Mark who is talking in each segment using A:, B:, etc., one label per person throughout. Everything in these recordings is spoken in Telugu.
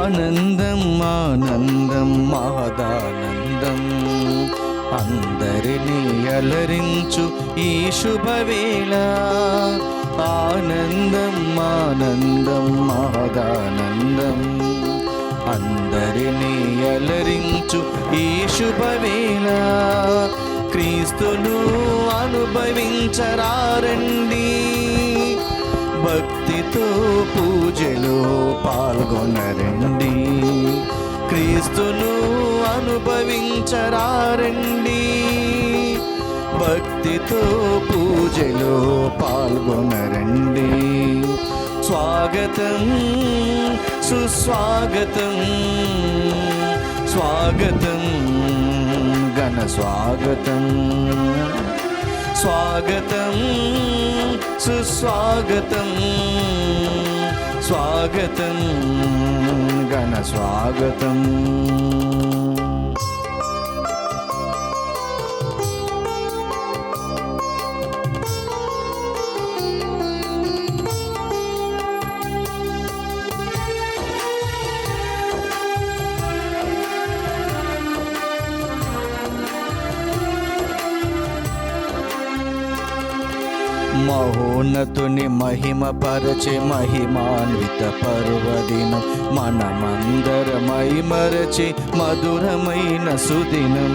A: ఆనందం ఆనందం మహదానందం, అందరినీ అలరించు ఈ శుభవేళ. ఆనందం ఆనందం మహదానందం, అందరినీ అలరించు ఈ శుభవేళ. క్రీస్తును అనుభవించరారండి, భక్తితో పూజలో పాల్గొనరండి. క్రీస్తును అనుభవించరారండి, భక్తితో పూజలో పాల్గొనరండి. స్వాగతం సుస్వాగతం, స్వాగతం ఘన స్వాగతం. స్వాగతం సుస్వాగతం, స్వాగతం ఘన స్వాగతం. మహోన్నతుని మహిమ పరచే మహిమాన్విత పర్వదినం, మనమందరమై మరచే మధురమైన సుదినం.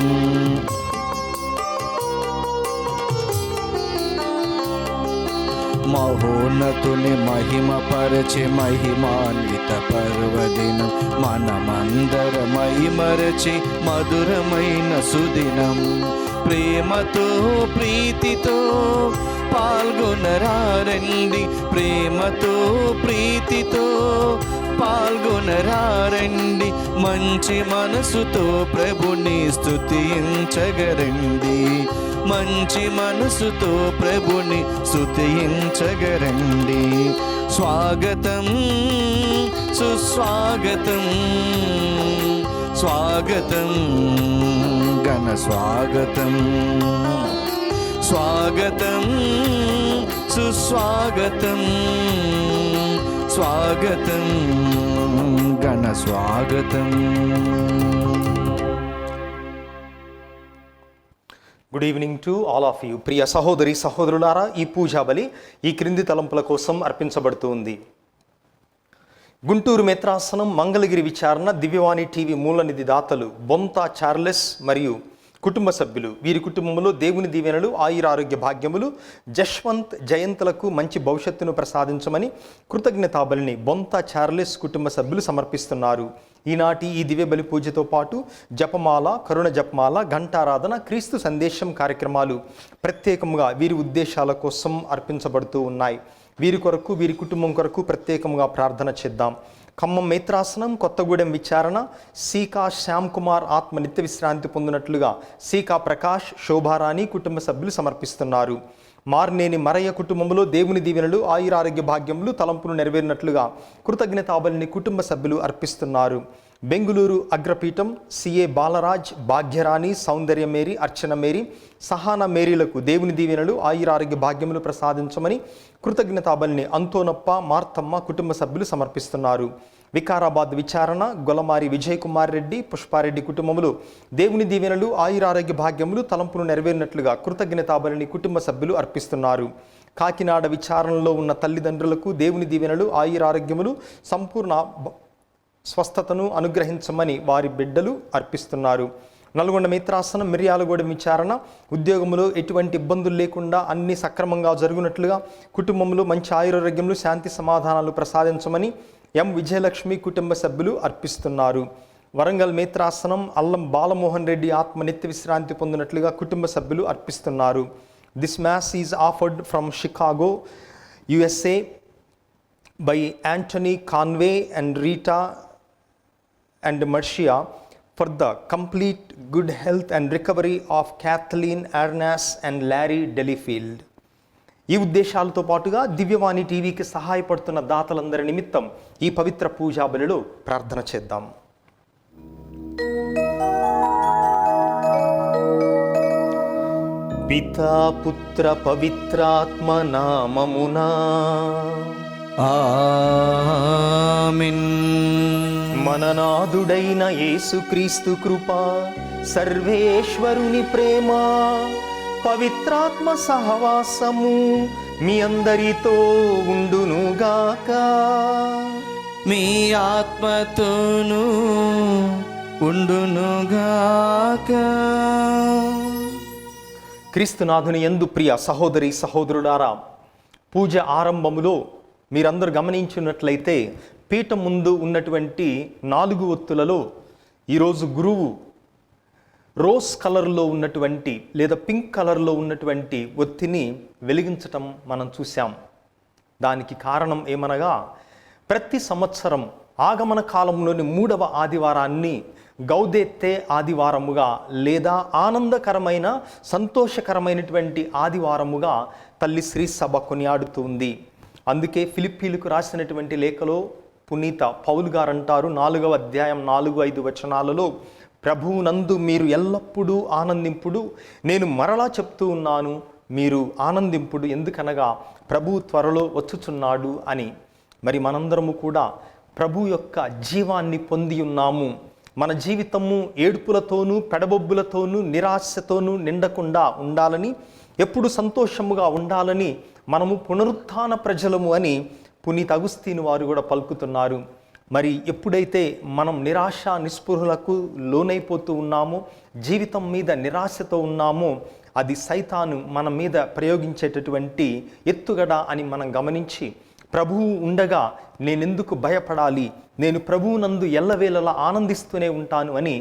A: మహోన్నతుని మహిమ పరచే మహిమాన్విత పర్వదినం, మనమందరమై మరచే మధురమైన సుదినం. ప్రేమతో ప్రీతితో పాల్గొనరారండి, ప్రేమతో ప్రీతితో పాల్గొనరారండి. మంచి మనసుతో ప్రభుని స్తుతించగరండి, మంచి మనసుతో ప్రభుని స్తుతించగరండి. స్వాగతం సుస్వాగతం, స్వాగతం ఘన స్వాగతం. స్వాగతం సుస్వాగతం, స్వాగతం ఘన స్వాగతం.
B: Good evening to all of you. ప్రియ సహోదరి సహోదరులారా, ఈ పూజా బలి ఈ క్రింది తలంపుల కోసం అర్పించబడుతుంది. గుంటూరు మేత్రాసనం మంగళగిరి విచారణ దివ్యవాణి టీవీ మూలనిధి దాతలు బొంతా చార్లెస్ మరియు కుటుంబ సభ్యులు, వీరి కుటుంబంలో దేవుని దీవెనలు ఆయురారోగ్య భాగ్యములు, జశ్వంత్ జయంతులకు మంచి భవిష్యత్తును ప్రసాదించమని కృతజ్ఞతాబలిని బొంతా చార్లెస్ కుటుంబ సభ్యులు సమర్పిస్తున్నారు. ఈనాటి ఈ దివ్య బలి పూజతో పాటు జపమాల, కరుణ జపమాల, ఘంటారాధన, క్రీస్తు సందేశం కార్యక్రమాలు ప్రత్యేకంగా వీరి ఉద్దేశాల కోసం అర్పించబడుతూ ఉన్నాయి. వీరి కొరకు వీరి కుటుంబం కొరకు ప్రత్యేకంగా ప్రార్థన చేద్దాం. ఖమ్మం మేత్రాసనం కొత్తగూడెం విచారణ సీకా శ్యామ్ కుమార్ ఆత్మ నిత్య విశ్రాంతి పొందినట్లుగా సీకా ప్రకాష్ శోభారాణి కుటుంబ సభ్యులు సమర్పిస్తున్నారు. మార్నేని మరయ్య కుటుంబంలో దేవుని దీవెనలు ఆయురారోగ్య భాగ్యములు తలంపులు నెరవేరినట్లుగా కృతజ్ఞతాబలిని కుటుంబ సభ్యులు అర్పిస్తున్నారు. బెంగుళూరు అగ్రపీఠం సిఏ బాలరాజ్, భాగ్యరాణి, సౌందర్య మేరీ, అర్చన మేరీ, సహాన మేరీలకు దేవుని దీవెనలు ఆయురారోగ్య భాగ్యములు ప్రసాదించమని కృతజ్ఞతాబలిని అంతోనప్ప, మార్తమ్మ కుటుంబ సభ్యులు సమర్పిస్తున్నారు. వికారాబాద్ విచారణ గొలమారి విజయ్ కుమార్ రెడ్డి, పుష్పారెడ్డి కుటుంబములు దేవుని దీవెనలు ఆయురారోగ్య భాగ్యములు తలంపులు నెరవేరినట్లుగా కృతజ్ఞతాబలిని కుటుంబ సభ్యులు అర్పిస్తున్నారు. కాకినాడ విచారణలో ఉన్న తల్లిదండ్రులకు దేవుని దీవెనలు ఆయురారోగ్యములు సంపూర్ణ స్వస్థతను అనుగ్రహించమని వారి బిడ్డలు అర్పిస్తున్నారు. నల్గొండ మిత్రాసనం మిర్యాలగూడెం విచారణ ఉద్యోగంలో ఎటువంటి ఇబ్బందులు లేకుండా అన్ని సక్రమంగా జరుగునట్లుగా కుటుంబంలో మంచి ఆయురారోగ్యములు శాంతి సమాధానాలు ప్రసాదించమని ఎం విజయలక్ష్మి కుటుంబ సభ్యులు అర్పిస్తున్నారు. వరంగల్ మేత్రాసనం అల్లం బాలమోహన్ రెడ్డి ఆత్మ నిత్య విశ్రాంతి పొందినట్లుగా కుటుంబ సభ్యులు అర్పిస్తున్నారు. This mass is offered from Chicago, USA by Anthony Conway and Rita and Marcia for the complete good health and recovery of Kathleen Arnas and Larry Delafield. ఈ ఉద్దేశాలతో పాటుగా దివ్యవాణి టీవీకి సహాయపడుతున్న దాతలందరి నిమిత్తం ఈ పవిత్ర పూజా బలిలో ప్రార్థన చేద్దాం. పితా పుత్ర పవిత్రాత్మ నామమునా
A: ఆమేన్.
B: మననాథుడైన యేసుక్రీస్తు కృప, సర్వేశ్వరుని ప్రేమ, పవిత్రాత్మ సహవాసము మీ అందరితో ఉండునుగాక.
A: మీ ఆత్మతోనూ ఉండునుగాక.
B: క్రీస్తునాథుని యందు ప్రియ సహోదరి సహోదరులారా, పూజ ఆరంభములో మీరందరూ గమనించినట్లయితే పీఠం ముందు ఉన్నటువంటి 4 ఒత్తులలో ఈరోజు గురువు రోజ్ కలర్లో ఉన్నటువంటి లేదా పింక్ కలర్లో ఉన్నటువంటి ఒత్తిని వెలిగించటం మనం చూసాం. దానికి కారణం ఏమనగా, ప్రతి సంవత్సరం ఆగమన కాలంలోని 3వ ఆదివారాన్ని గౌదేత్తే ఆదివారముగా లేదా ఆనందకరమైన సంతోషకరమైనటువంటి ఆదివారముగా తల్లి శ్రీ సభ కొనియాడుతుంది. అందుకే ఫిలిప్పీలకు రాసినటువంటి లేఖలో పునీత పౌలు గారు అంటారు, 4వ అధ్యాయం 4-5 వచనాలలో, ప్రభువునందు మీరు ఎల్లప్పుడూ ఆనందింపుడు, నేను మరలా చెప్తూ ఉన్నాను, మీరు ఆనందింపుడు, ఎందుకనగా ప్రభు త్వరలో వచ్చుచున్నాడు అని. మరి మనందరము కూడా ప్రభు యొక్క జీవాన్ని పొంది ఉన్నాము. మన జీవితము ఏడుపులతోనూ పెడబొబ్బులతోనూ నిరాశతోనూ నిండకుండా ఉండాలని, ఎప్పుడు సంతోషముగా ఉండాలని మనము పునరుత్థాన ప్రజలము అని పునీత అగుస్తీను వారు కూడా పలుకుతున్నారు. మరి ఎప్పుడైతే మనం నిరాశ నిస్పృహలకు లోనైపోతూ ఉన్నామో, జీవితం మీద నిరాశతో ఉన్నామో, అది సైతాను మన మీద ప్రయోగించేటటువంటి ఎత్తుగడ అని మనం గమనించి, ప్రభువు ఉండగా నేనెందుకు భయపడాలి, నేను ప్రభువునందు ఎల్లవేళలా ఆనందిస్తూనే ఉంటాను అని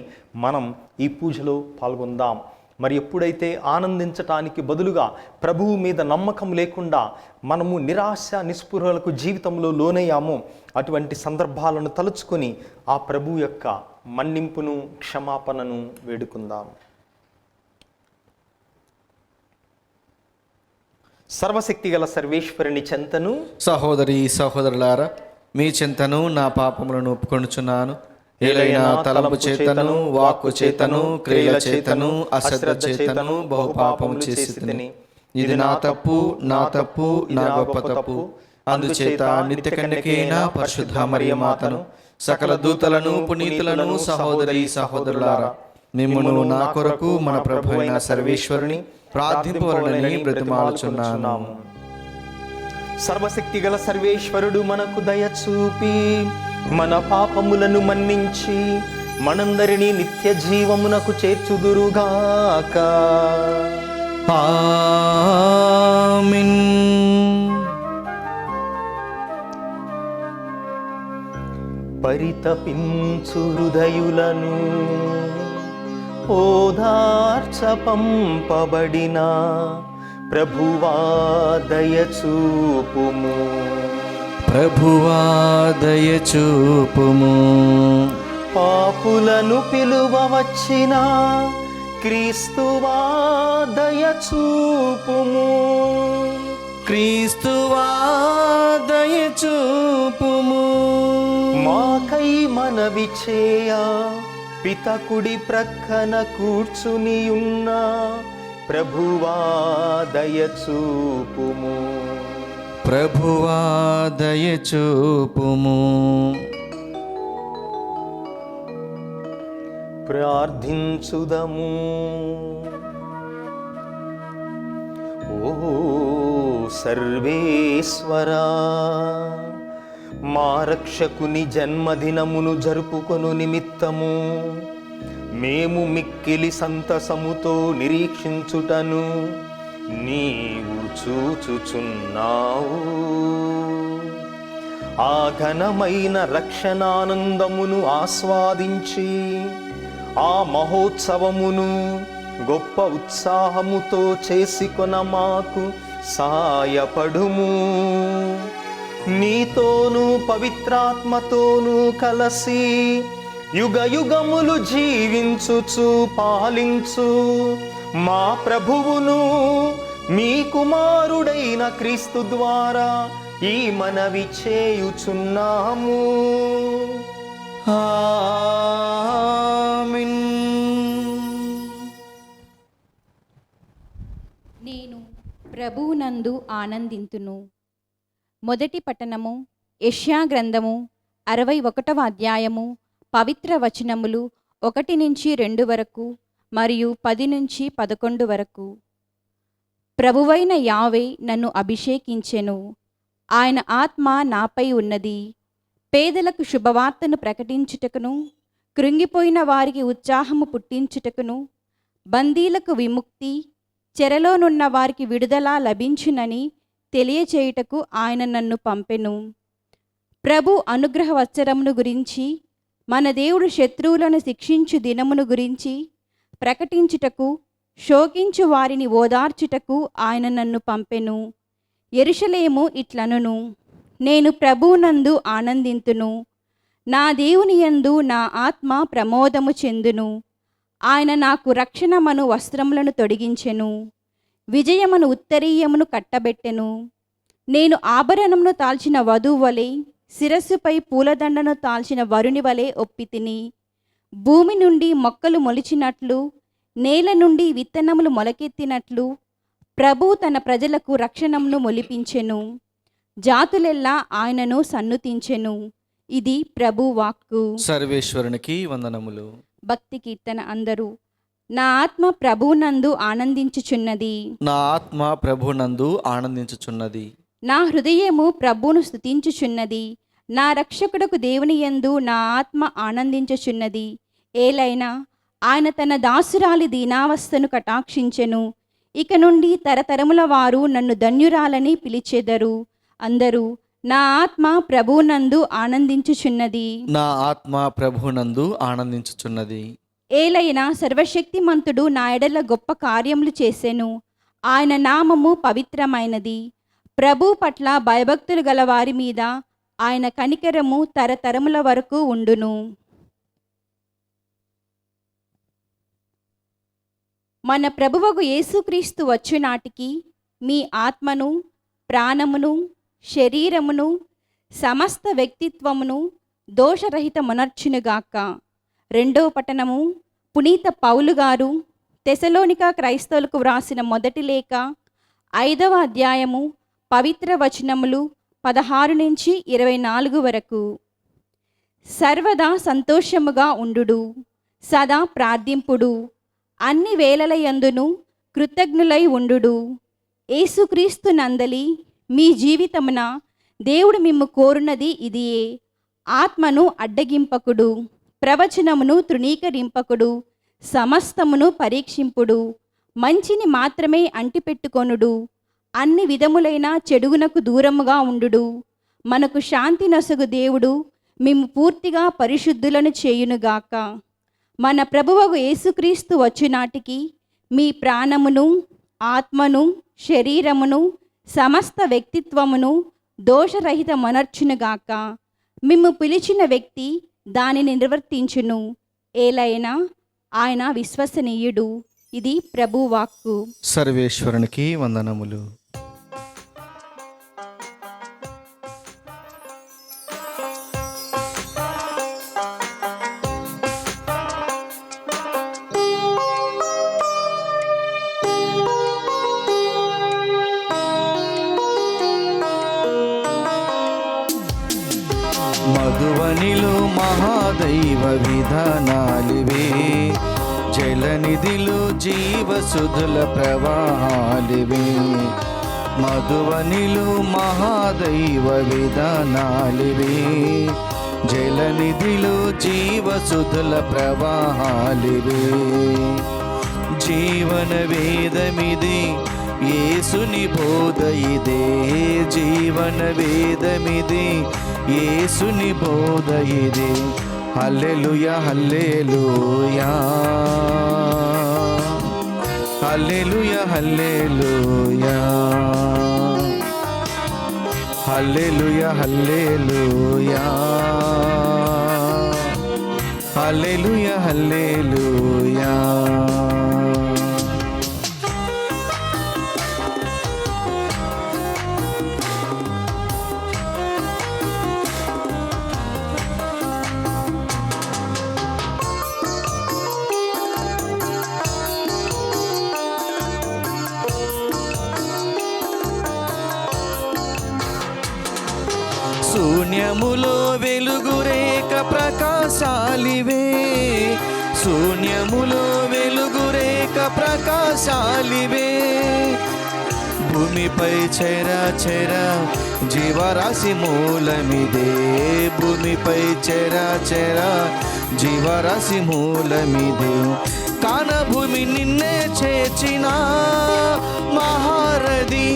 B: మనం ఈ పూజలో పాల్గొందాం. మరి ఎప్పుడైతే ఆనందించటానికి బదులుగా ప్రభువు మీద నమ్మకం లేకుండా మనము నిరాశ నిస్పృహలకు జీవితంలో లోనయ్యామో, అటువంటి సందర్భాలను తలుచుకొని ఆ ప్రభువు యొక్క మన్నింపును క్షమాపణను వేడుకుందాం. సర్వశక్తి గల సర్వేశ్వరుని చెంతను,
A: సహోదరి సహోదరులారా, మీ చింతను నా పాపములను ఒప్పుకొనుచున్నాను. ఏలైనా తలంపు చేతను, వాక్కు చేతను, క్రియల చేతను, అశ్రద్ధ చేతను బహు పాపము చేసితిని. ఇది నా తప్పు, నా తప్పు, నా గొప్ప తప్పు. అందుచేత నిత్య కన్యకైన పరిశుద్ధ మరియ మాతను, సకల దూతలను, పునీతులను, సహోదరి సహోదరులారా, మిమ్మును నా కొరకు మన ప్రభు అయిన సర్వేశ్వరుని ప్రార్థింపవలనని బ్రతిమాలుచున్నాను.
B: సర్వశక్తి గల సర్వేశ్వరుడు మనకు దయ చూపి మన పాపములను మన్నించి మనందరినీ నిత్య జీవమునకు చేర్చుదురుగాక.
A: ఆమేన్.
B: పరితపించు హృదయులను ఓదార్చ పంపబడిన ప్రభువా దయచూపుము.
A: ప్రభువా దయచూపుము.
B: పాపులను పిలువ వచ్చిన క్రీస్తువా దయచూపుము.
A: క్రీస్తువా దయచూపుము.
B: మాకై మనవి చేయ పితకుడి ప్రక్కన కూర్చుని ఉన్న ప్రభువా దయచూపుము.
A: ప్రభువా దయచూపుము.
B: ప్రార్థించుదము. ఓ సర్వేశ్వరా, మా రక్షకుని జన్మదినమును జరుపుకొను నిమిత్తము మేము మిక్కిలి సంతసముతో నిరీక్షించుటను నీవు చూచుచున్నావు. ఆ ఘనమైన రక్షణానందమును ఆస్వాదించి ఆ మహోత్సవమును గొప్ప ఉత్సాహముతో చేసుకొన మాకు సాయపడుము. నీతోనూ పవిత్రాత్మతోనూ కలసి యుగ యుగములు జీవించుచు పాలించు మా ప్రభువును మీ కుమారుడైన క్రీస్తు ద్వారా ఈ మనవి చేయుచున్నాము.
A: ఆమేన్.
C: నేను ప్రభువునందు ఆనందింతును, మొదటి పట్టణము యెషయా గ్రంథము 61వ అధ్యాయము పవిత్ర వచనములు 1-2 వరకు మరియు 10-11 వరకు. ప్రభువైన యావే నన్ను అభిషేకించెను, ఆయన ఆత్మ నాపై ఉన్నది. పేదలకు శుభవార్తను ప్రకటించుటకును, కృంగిపోయిన వారికి ఉత్సాహము పుట్టించుటకును, బందీలకు విముక్తి, చెరలోనున్న వారికి విడుదల లభించునని తెలియచేయుటకు ఆయన నన్ను పంపెను. ప్రభు అనుగ్రహ వత్సరమును గురించి, మన దేవుడు శత్రువులను శిక్షించు దినమును గురించి ప్రకటించుటకు, శోకించు వారిని ఓదార్చుటకు ఆయన నన్ను పంపెను. యెరూషలేము ఇట్లనును, నేను ప్రభువునందు ఆనందింతును, నా దేవుని యందు నా ఆత్మ ప్రమోదము చెందును. ఆయన నాకు రక్షణమను వస్త్రములను తొడిగించెను, విజయమును ఉత్తరీయమును కట్టబెట్టెను. నేను ఆభరణమును తాల్చిన వధువు వలె, శిరస్సుపై పూలదండను తాల్చిన వరుని వలె ఒప్పితిని. భూమి నుండి మొక్కలు మొలిచినట్లు, నేల నుండి విత్తనములు మొలకెత్తినట్లు ప్రభు తన ప్రజలకు రక్షణమును మొలిపించెను. జాతులెల్లా ఆయనను సన్నుతించెను. ఇది ప్రభు వాక్కు.
A: సర్వేశ్వరునికి వందనములు.
C: భక్తి కీర్తన అందరూ. నా ఆత్మ ప్రభువునందు ఆనందించుచున్నది,
A: నా ఆత్మ ప్రభునందు ఆనందించుచున్నది.
C: నా హృదయము ప్రభువును స్తుతించుచున్నది. నా రక్షకుడకు దేవుని యందు నా ఆత్మ ఆనందించుచున్నది. ఏలైనా ఆయన తన దాసురాలి దీనావస్థను కటాక్షించెను. ఇక నుండి తరతరముల వారు నన్ను ధన్యురాలని పిలిచెదరు. అందరూ నా ఆత్మ ప్రభువునందు ఆనందించుచున్నది,
A: నా ఆత్మ ప్రభునందు ఆనందించుచున్నది.
C: ఏలైనా సర్వశక్తిమంతుడు నా ఎడల గొప్ప కార్యములు చేసెను. ఆయన నామము పవిత్రమైనది. ప్రభు పట్ల భయభక్తులు గల వారి మీద ఆయన కనికరము తరతరముల వరకు ఉండును. మన ప్రభువగు యేసుక్రీస్తు వచ్చునాటికి మీ ఆత్మను, ప్రాణమును, శరీరమును, సమస్త వ్యక్తిత్వమును దోషరహితమునర్చునుగాక. 2వ పట్టణము పునీత పౌలు గారు తెసలోనికా క్రైస్తవులకు వ్రాసిన మొదటి లేఖ 5వ అధ్యాయము పవిత్ర వచనములు 16-24 వరకు. సర్వదా సంతోషముగా ఉండుడు, సదా ప్రార్థింపుడు, అన్ని వేళలయందును కృతజ్ఞులై ఉండుడు. యేసుక్రీస్తు నందలి మీ జీవితమున దేవుడు మిమ్ము కోరునది ఇదియే. ఆత్మను అడ్డగింపకుడు, ప్రవచనమును తృణీకరింపకుడు, సమస్తమును పరీక్షింపుడు, మంచిని మాత్రమే అంటిపెట్టుకొనుడు, అన్ని విధములైన చెడుగునకు దూరముగా ఉండుడు. మనకు శాంతి నొసగు దేవుడు మిమ్ము పూర్తిగా పరిశుద్ధులను చేయునుగాక. మన ప్రభువగు యేసుక్రీస్తు వచ్చునాటికి మీ ప్రాణమును, ఆత్మను, శరీరమును, సమస్త వ్యక్తిత్వమును దోషరహితమనర్చునుగాక. మిమ్ము పిలిచిన వ్యక్తి దానిని నిర్వర్తించును. ఏలైనా ఆయన విశ్వసనీయుడు. ఇది ప్రభు వాక్కు.
A: సర్వేశ్వరునికి వందనములు. మధువనిలో మహాదైవ విధానాలివే, జలనిధిలో జీవసుధుల ప్రవాహాలివే. మధువనిలో మహాదైవ విధానాలివే, జలనిధిలో జీవసుధుల ప్రవాహాలివే. జీవన వేదమిది యేసుని బోధ ఇదే, జీవన వేదమిది యేసుని బోధ ఇదే. హల్లెలూయా హల్లెలూయా, హల్లెలూయా హల్లెలూయా, హల్లెలూయా హల్లెలూయా, హల్లెలూయా హల్లెలూయా. శూన్యములో వెలుగు రేఖ ప్రకాశాలివే, శూన్యములో వెలుగు రేఖ ప్రకాశాలివే. భూమిపై చర జీవరాశి మూలమిదే, భూమిపై చర జీవరాశి మూలమిదే. కానభూమి నిన్నే చేర్చిన మహారథి,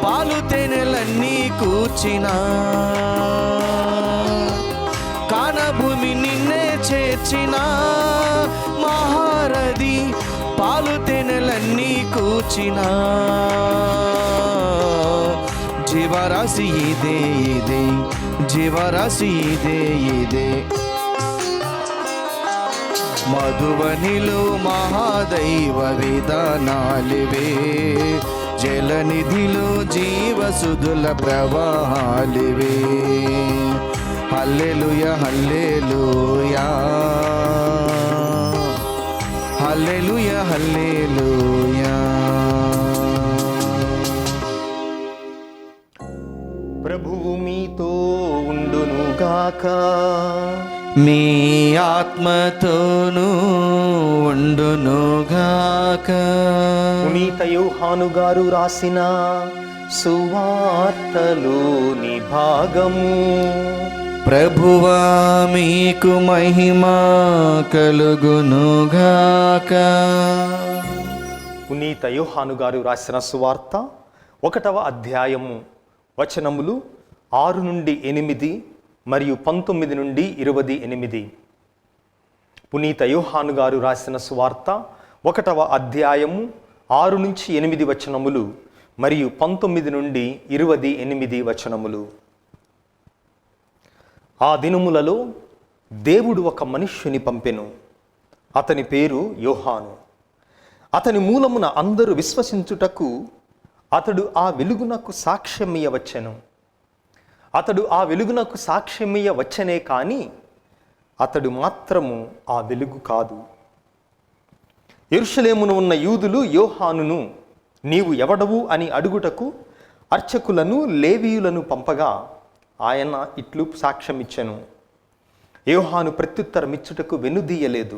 A: పాలు తేనెలన్నీ కూర్చిన. కానభూమి నిన్నే చేర్చిన మహారథి, పాలు తేనెలన్నీ కూర్చిన. జీవరాశి ఇదే ఇదే, జీవరాశి ఇదే ఇదే. మధువనిలో మహాదైవ విధానాలివే, జలనిధిలో జీవసుధుల ప్రవాహాలివే. హల్లెలూయా హల్లెలూయా, హల్లెలూయా హల్లెలూయా.
B: ప్రభువు మీతో ఉండునుగాక,
A: మీ ఆత్మతోనూ ఉండునుగాక.
B: పునీత యోహాను గారు రాసిన సువార్తలోని భాగము.
A: ప్రభువా మీకు మహిమ కలుగునుగాక.
B: పునీత యోహాను గారు రాసిన సువార్త 1వ అధ్యాయము వచనములు 6 నుండి 8 మరియు 19 నుండి 28. పునీత యోహాను గారు రాసిన సువార్త 1వ అధ్యాయము 6 నుంచి 8 వచనములు మరియు 19 నుండి 28 వచనములు. ఆ దినములలో దేవుడు ఒక మనుష్యుని పంపెను, అతని పేరు యోహాను. అతని మూలమున అందరూ విశ్వసించుటకు అతడు ఆ వెలుగునకు సాక్ష్యమియ్యవచ్చెను. అతడు ఆ వెలుగునకు సాక్ష్యమియ్య వచ్చనే కానీ అతడు మాత్రము ఆ వెలుగు కాదు. యెరూషలేమున ఉన్న యూదులు యోహానును నీవు ఎవడవు అని అడుగుటకు అర్చకులను లేవీయులను పంపగా ఆయన ఇట్లు సాక్ష్యమిచ్చెను. యోహాను ప్రత్యుత్తరమిచ్చుటకు వెనుదీయలేదు.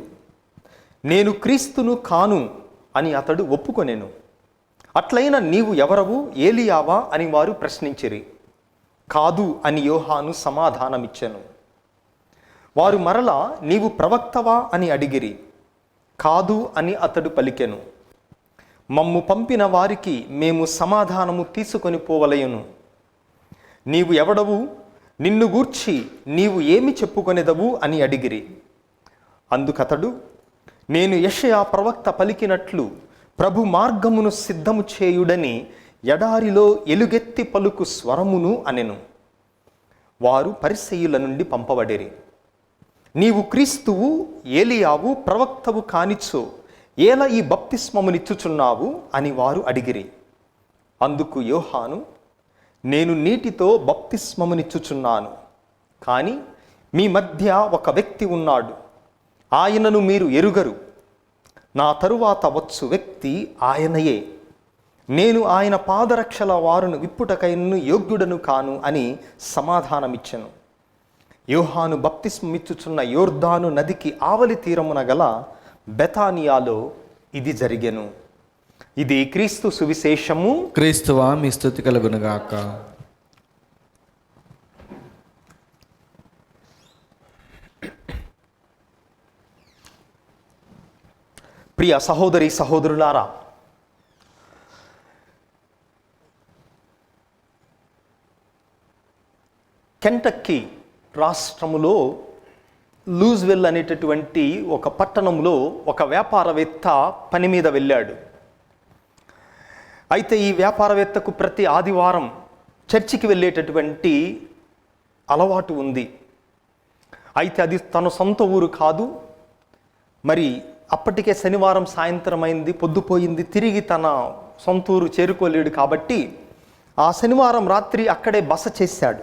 B: నేను క్రీస్తును కాను అని అతడు ఒప్పుకొనెను. అట్లయినా నీవు ఎవరవు, ఏలియావా అని వారు ప్రశ్నించిరి. కాదు అని యోహాను సమాధానమిచ్చెను. వారు మరలా నీవు ప్రవక్తవా అని అడిగిరి. కాదు అని అతడు పలికెను. మమ్ము పంపిన వారికి మేము సమాధానము తీసుకొని పోవలయును. నీవు ఎవడవు, నిన్ను గూర్చి నీవు ఏమి చెప్పుకొనేదవు అని అడిగిరి. అందుకతడు నేను యెషయా ప్రవక్త పలికినట్లు ప్రభు మార్గమును సిద్ధము చేయుడని ఎడారిలో ఎలుగెత్తి పలుకు స్వరమును అనెను. వారు పరిసయ్యుల నుండి పంపబడిరి. నీవు క్రీస్తువు, ఏలియావు, ప్రవక్తవు కానిచ్చో ఏలా ఈ బప్తిస్మమునిచ్చుచున్నావు అని వారు అడిగిరి. అందుకు యోహాను నేను నీటితో బప్తిస్మమునిచ్చుచున్నాను, కానీ మీ మధ్య ఒక వ్యక్తి ఉన్నాడు, ఆయనను మీరు ఎరుగరు. నా తరువాత వచ్చు వ్యక్తి ఆయనయే. నేను ఆయన పాదరక్షల వారును విప్పుటకైనను యోగ్యుడను కాను అని సమాధానమిచ్చెను. యోహాను బప్తిస్మమిచ్చుచున్న యోర్దాను నదికి ఆవలి తీరమున గల బెతానియాలో ఇది జరిగెను. ఇది క్రీస్తు సువిశేషము.
A: క్రీస్తువా మీ స్తుతి కలుగునుగాక.
B: ప్రియ సహోదరి సహోదరులారా, కెంటక్కీ రాష్ట్రములో లూజ్వెల్ అనేటటువంటి ఒక పట్టణంలో ఒక వ్యాపారవేత్త పని మీద వెళ్ళాడు. అయితే ఈ వ్యాపారవేత్తకు ప్రతి ఆదివారం చర్చికి వెళ్ళేటటువంటి అలవాటు ఉంది. అయితే అది తన సొంత ఊరు కాదు. మరి అప్పటికే శనివారం సాయంత్రం అయింది, పొద్దుపోయింది, తిరిగి తన సొంత ఊరు చేరుకోలేడు. కాబట్టి ఆ శనివారం రాత్రి అక్కడే బస చేశాడు.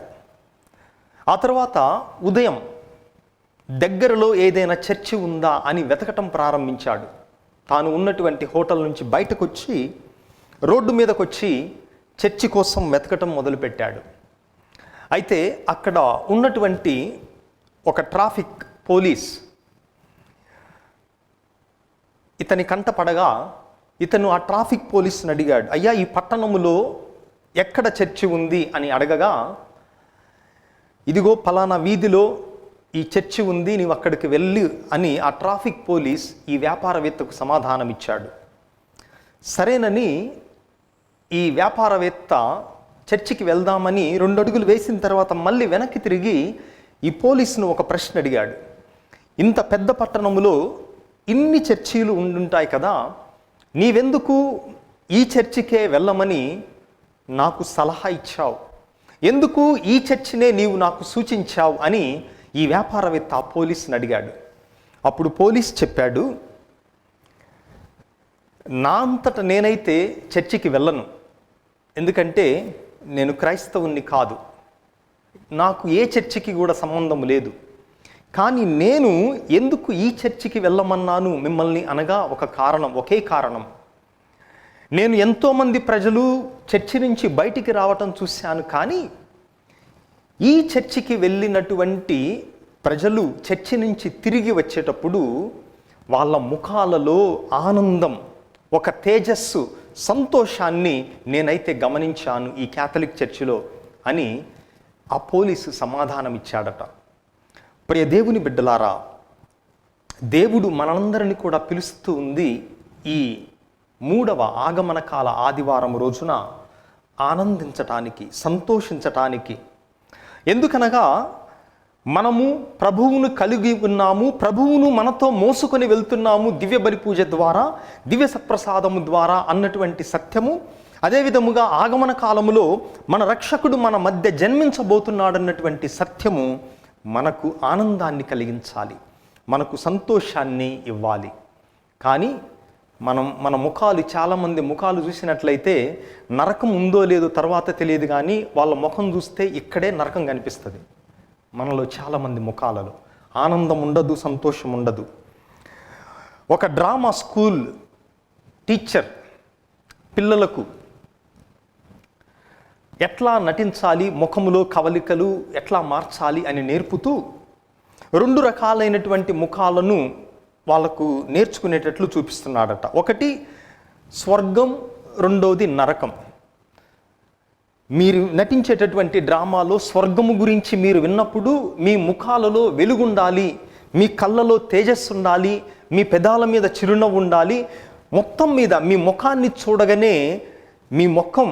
B: ఆ తర్వాత ఉదయం దగ్గరలో ఏదైనా చర్చి ఉందా అని వెతకటం ప్రారంభించాడు. తాను ఉన్నటువంటి హోటల్ నుంచి బయటకు వచ్చి రోడ్డు మీదకు వచ్చి చర్చి కోసం వెతకటం మొదలుపెట్టాడు. అయితే అక్కడ ఉన్నటువంటి ఒక ట్రాఫిక్ పోలీస్ ఇతని కంట పడగా ఇతను ఆ ట్రాఫిక్ పోలీస్ని అడిగాడు, అయ్యా ఈ పట్టణములో ఎక్కడ చర్చి ఉంది అని అడగగా, ఇదిగో పలానా వీధిలో ఈ చర్చి ఉంది, నీవు అక్కడికి వెళ్ళి అని ఆ ట్రాఫిక్ పోలీస్ ఈ వ్యాపారవేత్తకు సమాధానం ఇచ్చాడు. సరేనని ఈ వ్యాపారవేత్త చర్చికి వెళ్దామని 2 అడుగులు వేసిన తర్వాత మళ్ళీ వెనక్కి తిరిగి ఈ పోలీసును ఒక ప్రశ్న అడిగాడు. ఇంత పెద్ద పట్టణములో ఇన్ని చర్చీలు ఉండుంటాయి కదా, నీవెందుకు ఈ చర్చికే వెళ్ళమని నాకు సలహా ఇచ్చావు, ఎందుకు ఈ చర్చినే నీవు నాకు సూచించావు అని ఈ వ్యాపారవేత్త ఆ పోలీసుని అడిగాడు. అప్పుడు పోలీస్ చెప్పాడు, నా అంతట నేనైతే చర్చికి వెళ్ళను, ఎందుకంటే నేను క్రైస్తవుని కాదు, నాకు ఏ చర్చికి కూడా సంబంధం లేదు. కానీ నేను ఎందుకు ఈ చర్చికి వెళ్ళమన్నాను మిమ్మల్ని అనగా ఒకే కారణం. నేను ఎంతోమంది ప్రజలు చర్చి నుంచి బయటికి రావటం చూశాను, కానీ ఈ చర్చికి వెళ్ళినటువంటి ప్రజలు చర్చి నుంచి తిరిగి వచ్చేటప్పుడు వాళ్ళ ముఖాలలో ఆనందం, ఒక తేజస్సు, సంతోషాన్ని నేనైతే గమనించాను ఈ క్యాథలిక్ చర్చిలో అని ఆ పోలీసు సమాధానం ఇచ్చాడట. ప్రియ దేవుని బిడ్డలారా, దేవుడు మనందరిని కూడా పిలుస్తూ ఉంది ఈ 3వ ఆగమన కాల ఆదివారం రోజున ఆనందించటానికి, సంతోషించటానికి. ఎందుకనగా మనము ప్రభువును కలిగి ఉన్నాము, ప్రభువును మనతో మోసుకొని వెళ్తున్నాము దివ్య బలి పూజ ద్వారా, దివ్య సత్ప్రసాదము ద్వారా అన్నటువంటి సత్యము. అదే విధముగా ఆగమన కాలములో మన రక్షకుడు మన మధ్య జన్మించబోతున్నాడన్నటువంటి సత్యము మనకు ఆనందాన్ని కలిగించాలి, మనకు సంతోషాన్ని ఇవ్వాలి. కానీ మన ముఖాలు, చాలామంది ముఖాలు చూసినట్లయితే నరకం ఉందో లేదో తర్వాత తెలియదు, కానీ వాళ్ళ ముఖం చూస్తే ఇక్కడే నరకం కనిపిస్తుంది. మనలో చాలామంది ముఖాలలో ఆనందం ఉండదు, సంతోషం ఉండదు. ఒక డ్రామా స్కూల్ టీచర్ పిల్లలకు ఎట్లా నటించాలి, ముఖములో కవలికలు ఎట్లా మార్చాలి అని నేర్పుతూ 2 రకాలైనటువంటి ముఖాలను వాళ్ళకు నేర్చుకునేటట్లు చూపిస్తున్నాడట. ఒకటి స్వర్గం, రెండోది నరకం. మీరు నటించేటటువంటి డ్రామాలో స్వర్గము గురించి మీరు విన్నప్పుడు మీ ముఖాలలో వెలుగుండాలి, మీ కళ్ళలో తేజస్సు ఉండాలి, మీ పెదాల మీద చిరునవ్వు ఉండాలి. మొత్తం మీద మీ ముఖాన్ని చూడగానే మీ ముఖం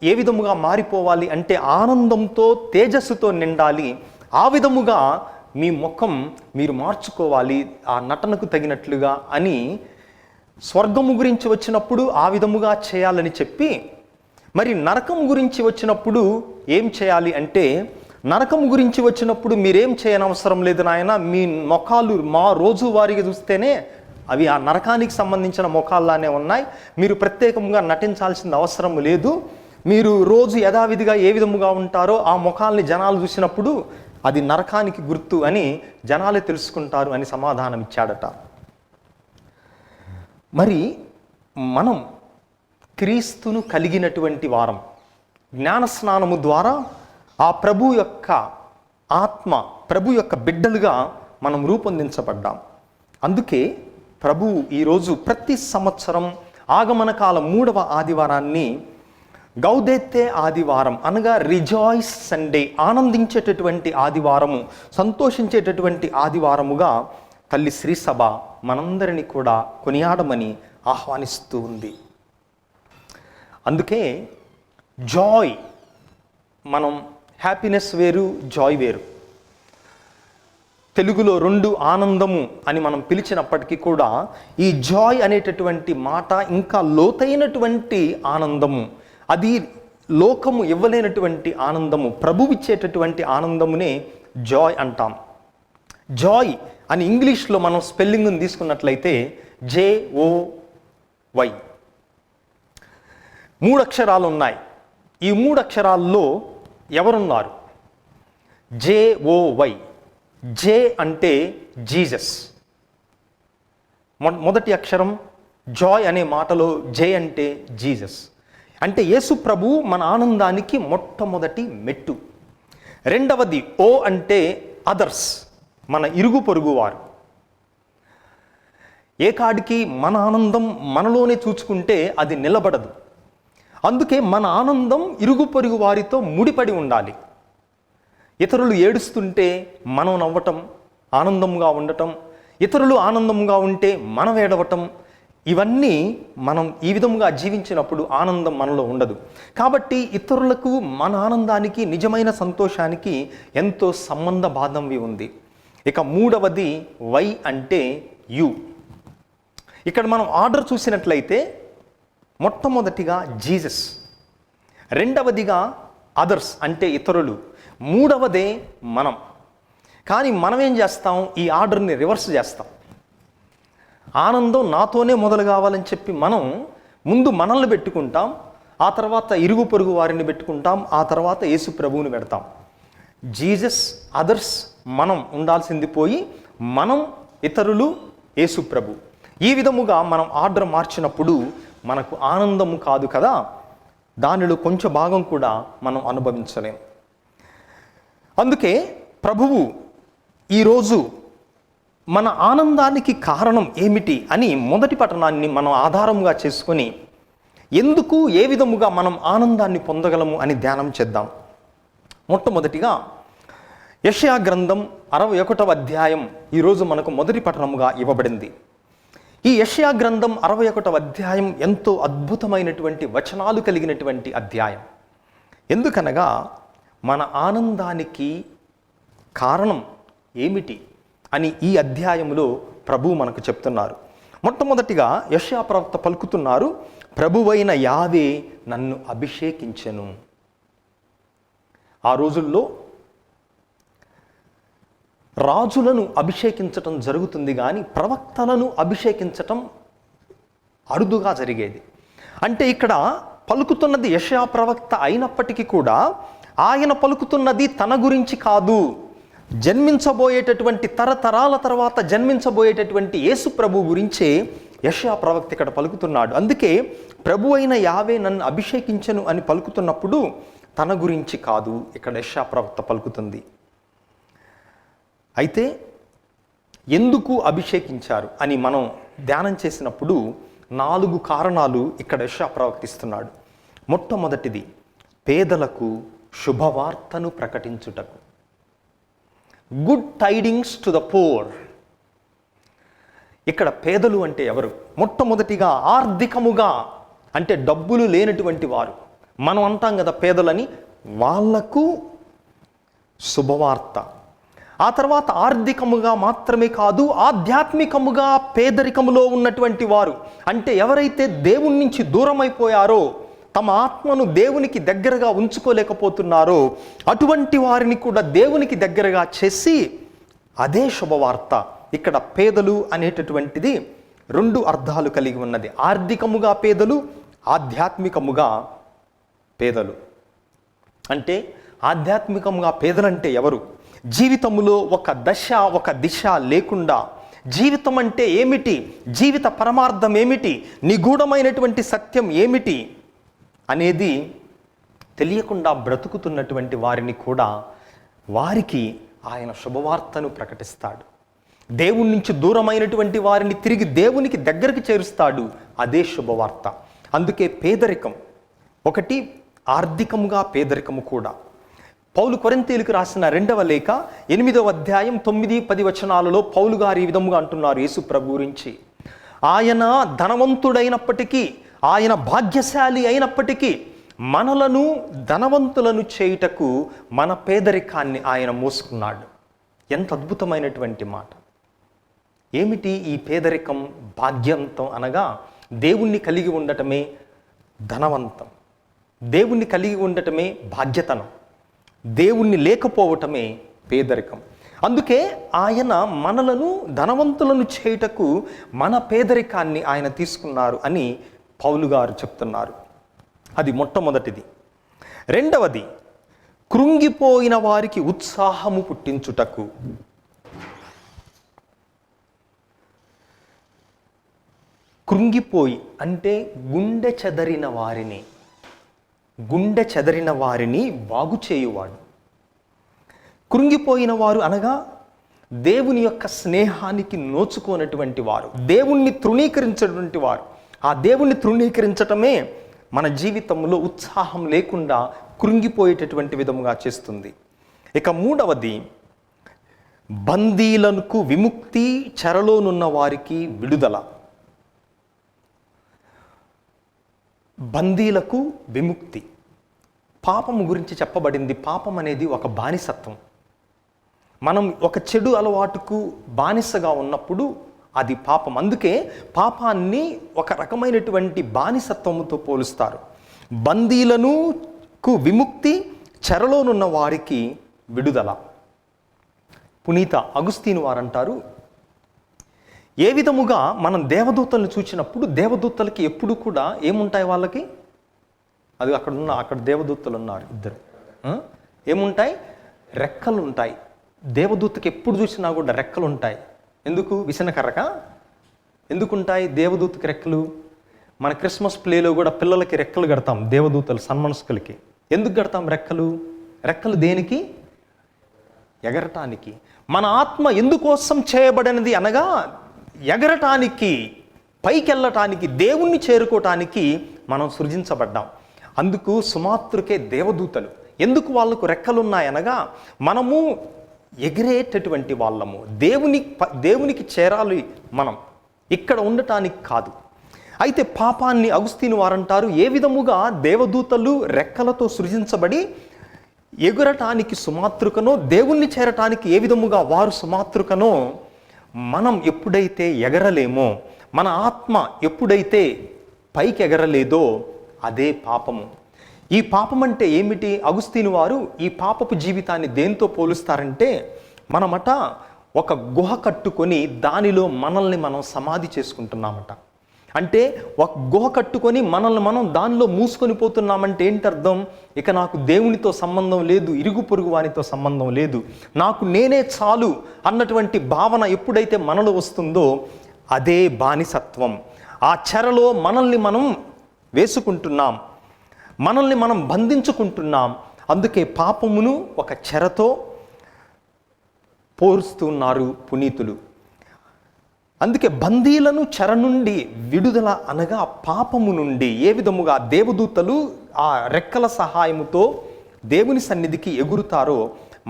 B: ఏ విధముగా మారిపోవాలి అంటే ఆనందంతో, తేజస్సుతో నిండాలి. ఆ విధముగా మీ ముఖం మీరు మార్చుకోవాలి ఆ నటనకు తగినట్లుగా అని స్వర్గము గురించి వచ్చినప్పుడు ఆ విధముగా చేయాలని చెప్పి, మరి నరకం గురించి వచ్చినప్పుడు ఏం చేయాలి అంటే, నరకం గురించి వచ్చినప్పుడు మీరేం చేయనవసరం లేదు నాయన, మీ ముఖాలు మా రోజువారీగా చూస్తేనే అవి ఆ నరకానికి సంబంధించిన ముఖాల్లానే ఉన్నాయి, మీరు ప్రత్యేకంగా నటించాల్సిన అవసరం లేదు, మీరు రోజు యథావిధిగా ఏ విధముగా ఉంటారో ఆ ముఖాలని జనాలు చూసినప్పుడు అది నరకానికి గుర్తు అని జనాలే తెలుసుకుంటారు అని సమాధానం ఇచ్చాడట. మరి మనం క్రీస్తును కలిగినటువంటి వారం, జ్ఞానస్నానము ద్వారా ఆ ప్రభు యొక్క ఆత్మ, ప్రభు యొక్క బిడ్డలుగా మనం రూపొందించబడ్డాం. అందుకే ప్రభువు ఈరోజు ప్రతి సంవత్సరం ఆగమన కాల 3వ ఆదివారాన్ని గౌదేత్తే ఆదివారం అనగా రిజాయిస్ సండే, ఆనందించేటటువంటి ఆదివారము, సంతోషించేటటువంటి ఆదివారముగా తల్లి శ్రీసభ మనందరినీ కూడా కొనియాడమని ఆహ్వానిస్తూ ఉంది. అందుకే జాయ్, మనం హ్యాపీనెస్ వేరు, జాయ్ వేరు. తెలుగులో 2 ఆనందము అని మనం పిలిచినప్పటికీ కూడా ఈ జాయ్ అనేటటువంటి మాట ఇంకా లోతైనటువంటి ఆనందము, అది లోకము ఇవ్వలేనటువంటి ఆనందము, ప్రభువు ఇచ్చేటటువంటి ఆనందమునే జాయ్ అంటాం. జాయ్ అని ఇంగ్లీష్లో మనం స్పెల్లింగ్ని తీసుకున్నట్లయితే JOY. 3 అక్షరాలు ఉన్నాయి. ఈ 3 అక్షరాల్లో ఎవరున్నారు? JOY. జే అంటే జీసస్. మొదటి అక్షరం జాయ్ అనే మాటలో జే అంటే జీసస్. అంటే యేసు ప్రభు మన ఆనందానికి మొట్టమొదటి మెట్టు. రెండవది ఓ అంటే అదర్స్, మన ఇరుగు పొరుగు వారు. ఏ కాడికి మన ఆనందం మనలోనే చూసుకుంటే అది నిలబడదు. అందుకే మన ఆనందం ఇరుగు పొరుగు వారితో ముడిపడి ఉండాలి. ఇతరులు ఏడుస్తుంటే మనం నవ్వటం, ఆనందంగా ఉండటం, ఇతరులు ఆనందంగా ఉంటే మనం ఏడవటం, ఇవన్నీ మనం ఈ విధంగా జీవించినప్పుడు ఆనందం మనలో ఉండదు. కాబట్టి ఇతరులకు మన ఆనందానికి, నిజమైన సంతోషానికి ఎంతో సంబంధ బాధంవి ఉంది. ఇక మూడవది వై అంటే యు. ఇక్కడ మనం ఆర్డర్ చూసినట్లయితే మొట్టమొదటిగా జీసస్, రెండవదిగా అదర్స్ అంటే ఇతరులు, మూడవదే మనం. కానీ మనం ఏం చేస్తాం? ఈ ఆర్డర్ని రివర్స్ చేస్తాం. ఆనందం నాతోనే మొదలు కావాలని చెప్పి మనం ముందు మనల్ని పెట్టుకుంటాం, ఆ తర్వాత ఇరుగు పొరుగు వారిని పెట్టుకుంటాం, ఆ తర్వాత యేసు ప్రభువుని పెడతాం. జీసస్, అదర్స్, మనం ఉండాల్సింది పోయి మనం, ఇతరులు, యేసు ప్రభు. ఈ విధముగా మనం ఆర్డర్ మార్చినప్పుడు మనకు ఆనందము కాదు కదా, దానిలో కొంచెం భాగం కూడా మనం అనుభవించలేం. అందుకే ప్రభువు ఈరోజు మన ఆనందానికి కారణం ఏమిటి అని మొదటి పట్టణాన్ని మనం ఆధారంగా చేసుకొని ఎందుకు, ఏ విధముగా మనం ఆనందాన్ని పొందగలము అని ధ్యానం చేద్దాం. మొట్టమొదటిగా యెషయా గ్రంథం 61వ అధ్యాయం ఈరోజు మనకు మొదటి పట్టణముగా ఇవ్వబడింది. ఈ యెషయా గ్రంథం 61వ అధ్యాయం ఎంతో అద్భుతమైనటువంటి వచనాలు కలిగినటువంటి అధ్యాయం. ఎందుకనగా మన ఆనందానికి కారణం ఏమిటి అని ఈ అధ్యాయంలో ప్రభువు మనకు చెప్తున్నారు. మొట్టమొదటిగా యెషయా ప్రవక్త పలుకుతున్నారు, ప్రభువైన యావే నన్ను అభిషేకించెను. ఆ రోజుల్లో రాజులను అభిషేకించటం జరుగుతుంది, కానీ ప్రవక్తలను అభిషేకించటం అరుదుగా జరిగేది. అంటే ఇక్కడ పలుకుతున్నది యెషయా ప్రవక్త అయినప్పటికీ కూడా ఆయన పలుకుతున్నది తన గురించి కాదు, జన్మించబోయేటటువంటి తరతరాల తర్వాత జన్మించబోయేటటువంటి యేసు ప్రభు గురించే యెషయా ప్రవక్త ఇక్కడ పలుకుతున్నాడు. అందుకే ప్రభు అయిన యావే నన్ను అభిషేకించను అని పలుకుతున్నప్పుడు తన గురించి కాదు ఇక్కడ యెషయా ప్రవక్త పలుకుతుంది. అయితే ఎందుకు అభిషేకించారు అని మనం ధ్యానం చేసినప్పుడు 4 కారణాలు ఇక్కడ యెషయా ప్రవక్తిస్తున్నాడు. మొట్టమొదటిది పేదలకు శుభవార్తను ప్రకటించుటకు. Good tidings to the poor. ఇక్కడ పేదలు అంటే ఎవరు? మొట్టమొదటిగా ఆర్థికముగా అంటే డబ్బులు లేనటువంటి వారు. మనం అంటాం కదా పేదలని, వాళ్లకు శుభవార్త. ఆ తర్వాత ఆర్థికముగా మాత్రమే కాదు, ఆధ్యాత్మికముగా పేదరికములో ఉన్నటువంటి వారు, అంటే ఎవరైతే దేవుని నుంచి దూరం అయిపోయారో, తమ ఆత్మను దేవునికి దగ్గరగా ఉంచుకోలేకపోతున్నారో అటువంటి వారిని కూడా దేవునికి దగ్గరగా చేసి అదే శుభవార్త. ఇక్కడ పేదలు అనేటటువంటిది 2 అర్థాలు కలిగి ఉన్నది. ఆర్థికముగా పేదలు, ఆధ్యాత్మికముగా పేదలు. అంటే ఆధ్యాత్మికముగా పేదలంటే ఎవరు? జీవితంలో ఒక దశ, ఒక దిశ లేకుండా, జీవితం అంటే ఏమిటి, జీవిత పరమార్థం ఏమిటి, నిగూఢమైనటువంటి సత్యం ఏమిటి అనేది తెలియకుండా బ్రతుకుతున్నటువంటి వారిని కూడా, వారికి ఆయన శుభవార్తను ప్రకటిస్తాడు. దేవుని నుంచి దూరమైనటువంటి వారిని తిరిగి దేవునికి దగ్గరికి చేరుస్తాడు. అదే శుభవార్త. అందుకే పేదరికం ఒకటి, ఆర్థికముగా పేదరికము కూడా. పౌలు కొరింథీయులకు రాసిన 2వ లేఖ 8వ అధ్యాయం 9-10 వచనాలలో పౌలు గారు ఈ విధముగా అంటున్నారు యేసు ప్రభు గురించి. ఆయన ధనవంతుడైనప్పటికీ, ఆయన భాగ్యశాలి అయినప్పటికీ మనలను ధనవంతులను చేయుటకు మన పేదరికాన్ని ఆయన మోసుకున్నాడు. ఎంత అద్భుతమైనటువంటి మాట. ఏమిటి ఈ పేదరికం? భాగ్యంతం అనగా దేవుణ్ణి కలిగి ఉండటమే ధనవంతం, దేవుణ్ణి కలిగి ఉండటమే భాగ్యతనం, దేవుణ్ణి లేకపోవటమే పేదరికం. అందుకే ఆయన మనలను ధనవంతులను చేయుటకు మన పేదరికాన్ని ఆయన తీసుకున్నారు అని పౌలు గారు చెప్తున్నారు. అది మొట్టమొదటిది. రెండవది, కృంగిపోయిన వారికి ఉత్సాహము పుట్టించుటకు. కృంగిపోయి అంటే గుండె చెదరిన వారిని బాగు చేయువాడు. కృంగిపోయిన వారు అనగా దేవుని యొక్క స్నేహానికి నోచుకోనటువంటి వారు, దేవుణ్ణి తృణీకరించేటువంటి వారు. ఆ దేవుణ్ణి తృణీకరించటమే మన జీవితంలో ఉత్సాహం లేకుండా కృంగిపోయేటటువంటి విధముగా చేస్తుంది. ఇక మూడవది, బందీలకు విముక్తి, చెరలోనున్న వారికి విడుదల. బందీలకు విముక్తి. పాపము గురించి చెప్పబడింది. పాపం అనేది ఒక బానిసత్వం. మనం ఒక చెడు అలవాటుకు బానిసగా ఉన్నప్పుడు అది పాపం. అందుకే పాపాన్ని ఒక రకమైనటువంటి బానిసత్వముతో పోలుస్తారు. బందీలకు విముక్తి, చెరలోనున్న వారికి విడుదల. పునీత అగుస్తీను వారు అంటారు, ఏ విధముగా మనం దేవదూతలను చూసినప్పుడు దేవదూతలకి ఎప్పుడు కూడా ఏముంటాయి? వాళ్ళకి అది అక్కడ దేవదూతలు ఉన్నారు ఇద్దరు. ఏముంటాయి? రెక్కలు ఉంటాయి. దేవదూతకి ఎప్పుడు చూసినా కూడా రెక్కలు ఉంటాయి. ఎందుకు? విసనకర్రక ఎందుకుంటాయి దేవదూతకి రెక్కలు? మన క్రిస్మస్ ప్లేలో కూడా పిల్లలకి రెక్కలు కడతాం, దేవదూతలు సన్మనస్కులకి. ఎందుకు కడతాం రెక్కలు? రెక్కలు దేనికి? ఎగరటానికి. మన ఆత్మ ఎందుకోసం చేయబడినది అనగా ఎగరటానికి, పైకెళ్ళటానికి, దేవుణ్ణి చేరుకోవటానికి మనం సృజించబడ్డాం. అందుకు సుమాతృకే దేవదూతలు. ఎందుకు వాళ్ళకు రెక్కలున్నాయనగా మనము ఎగిరేటటువంటి వాళ్ళము, దేవునికి చేరాలి, మనం ఇక్కడ ఉండటానికి కాదు. అయితే పాపాన్ని అగుస్తీను వారంటారు, ఏ విధముగా దేవదూతలు రెక్కలతో సృజించబడి ఎగురటానికి సుమాతృకనో, దేవుణ్ణి చేరటానికి ఏ విధముగా వారు సుమాతృకనో, మనం ఎప్పుడైతే ఎగరలేమో, మన ఆత్మ ఎప్పుడైతే పైకి ఎగరలేదో అదే పాపము. ఈ పాపం అంటే ఏమిటి? అగుస్తీను వారు ఈ పాపపు జీవితాన్ని దేంతో పోలుస్తారంటే, మనమట ఒక గుహ కట్టుకొని దానిలో మనల్ని మనం సమాధి చేసుకుంటున్నామట. అంటే ఒక గుహ కట్టుకొని మనల్ని మనం దానిలో మూసుకొని పోతున్నామంటే ఏంటి అర్థం? ఇక నాకు దేవునితో సంబంధం లేదు, ఇరుగు పొరుగు వానితో సంబంధం లేదు, నాకు నేనే చాలు అన్నటువంటి భావన ఎప్పుడైతే మనలో వస్తుందో అదే బానిసత్వం. ఆ చెరలో మనల్ని మనం వేసుకుంటున్నాం, మనల్ని మనం బంధించుకుంటున్నాం. అందుకే పాపమును ఒక చెరతో పోరుస్తున్నారు పునీతులు. అందుకే బందీలను చెర నుండి విడుదల అనగా పాపము నుండి ఏ విధముగా దేవదూతలు ఆ రెక్కల సహాయముతో దేవుని సన్నిధికి ఎగురుతారో,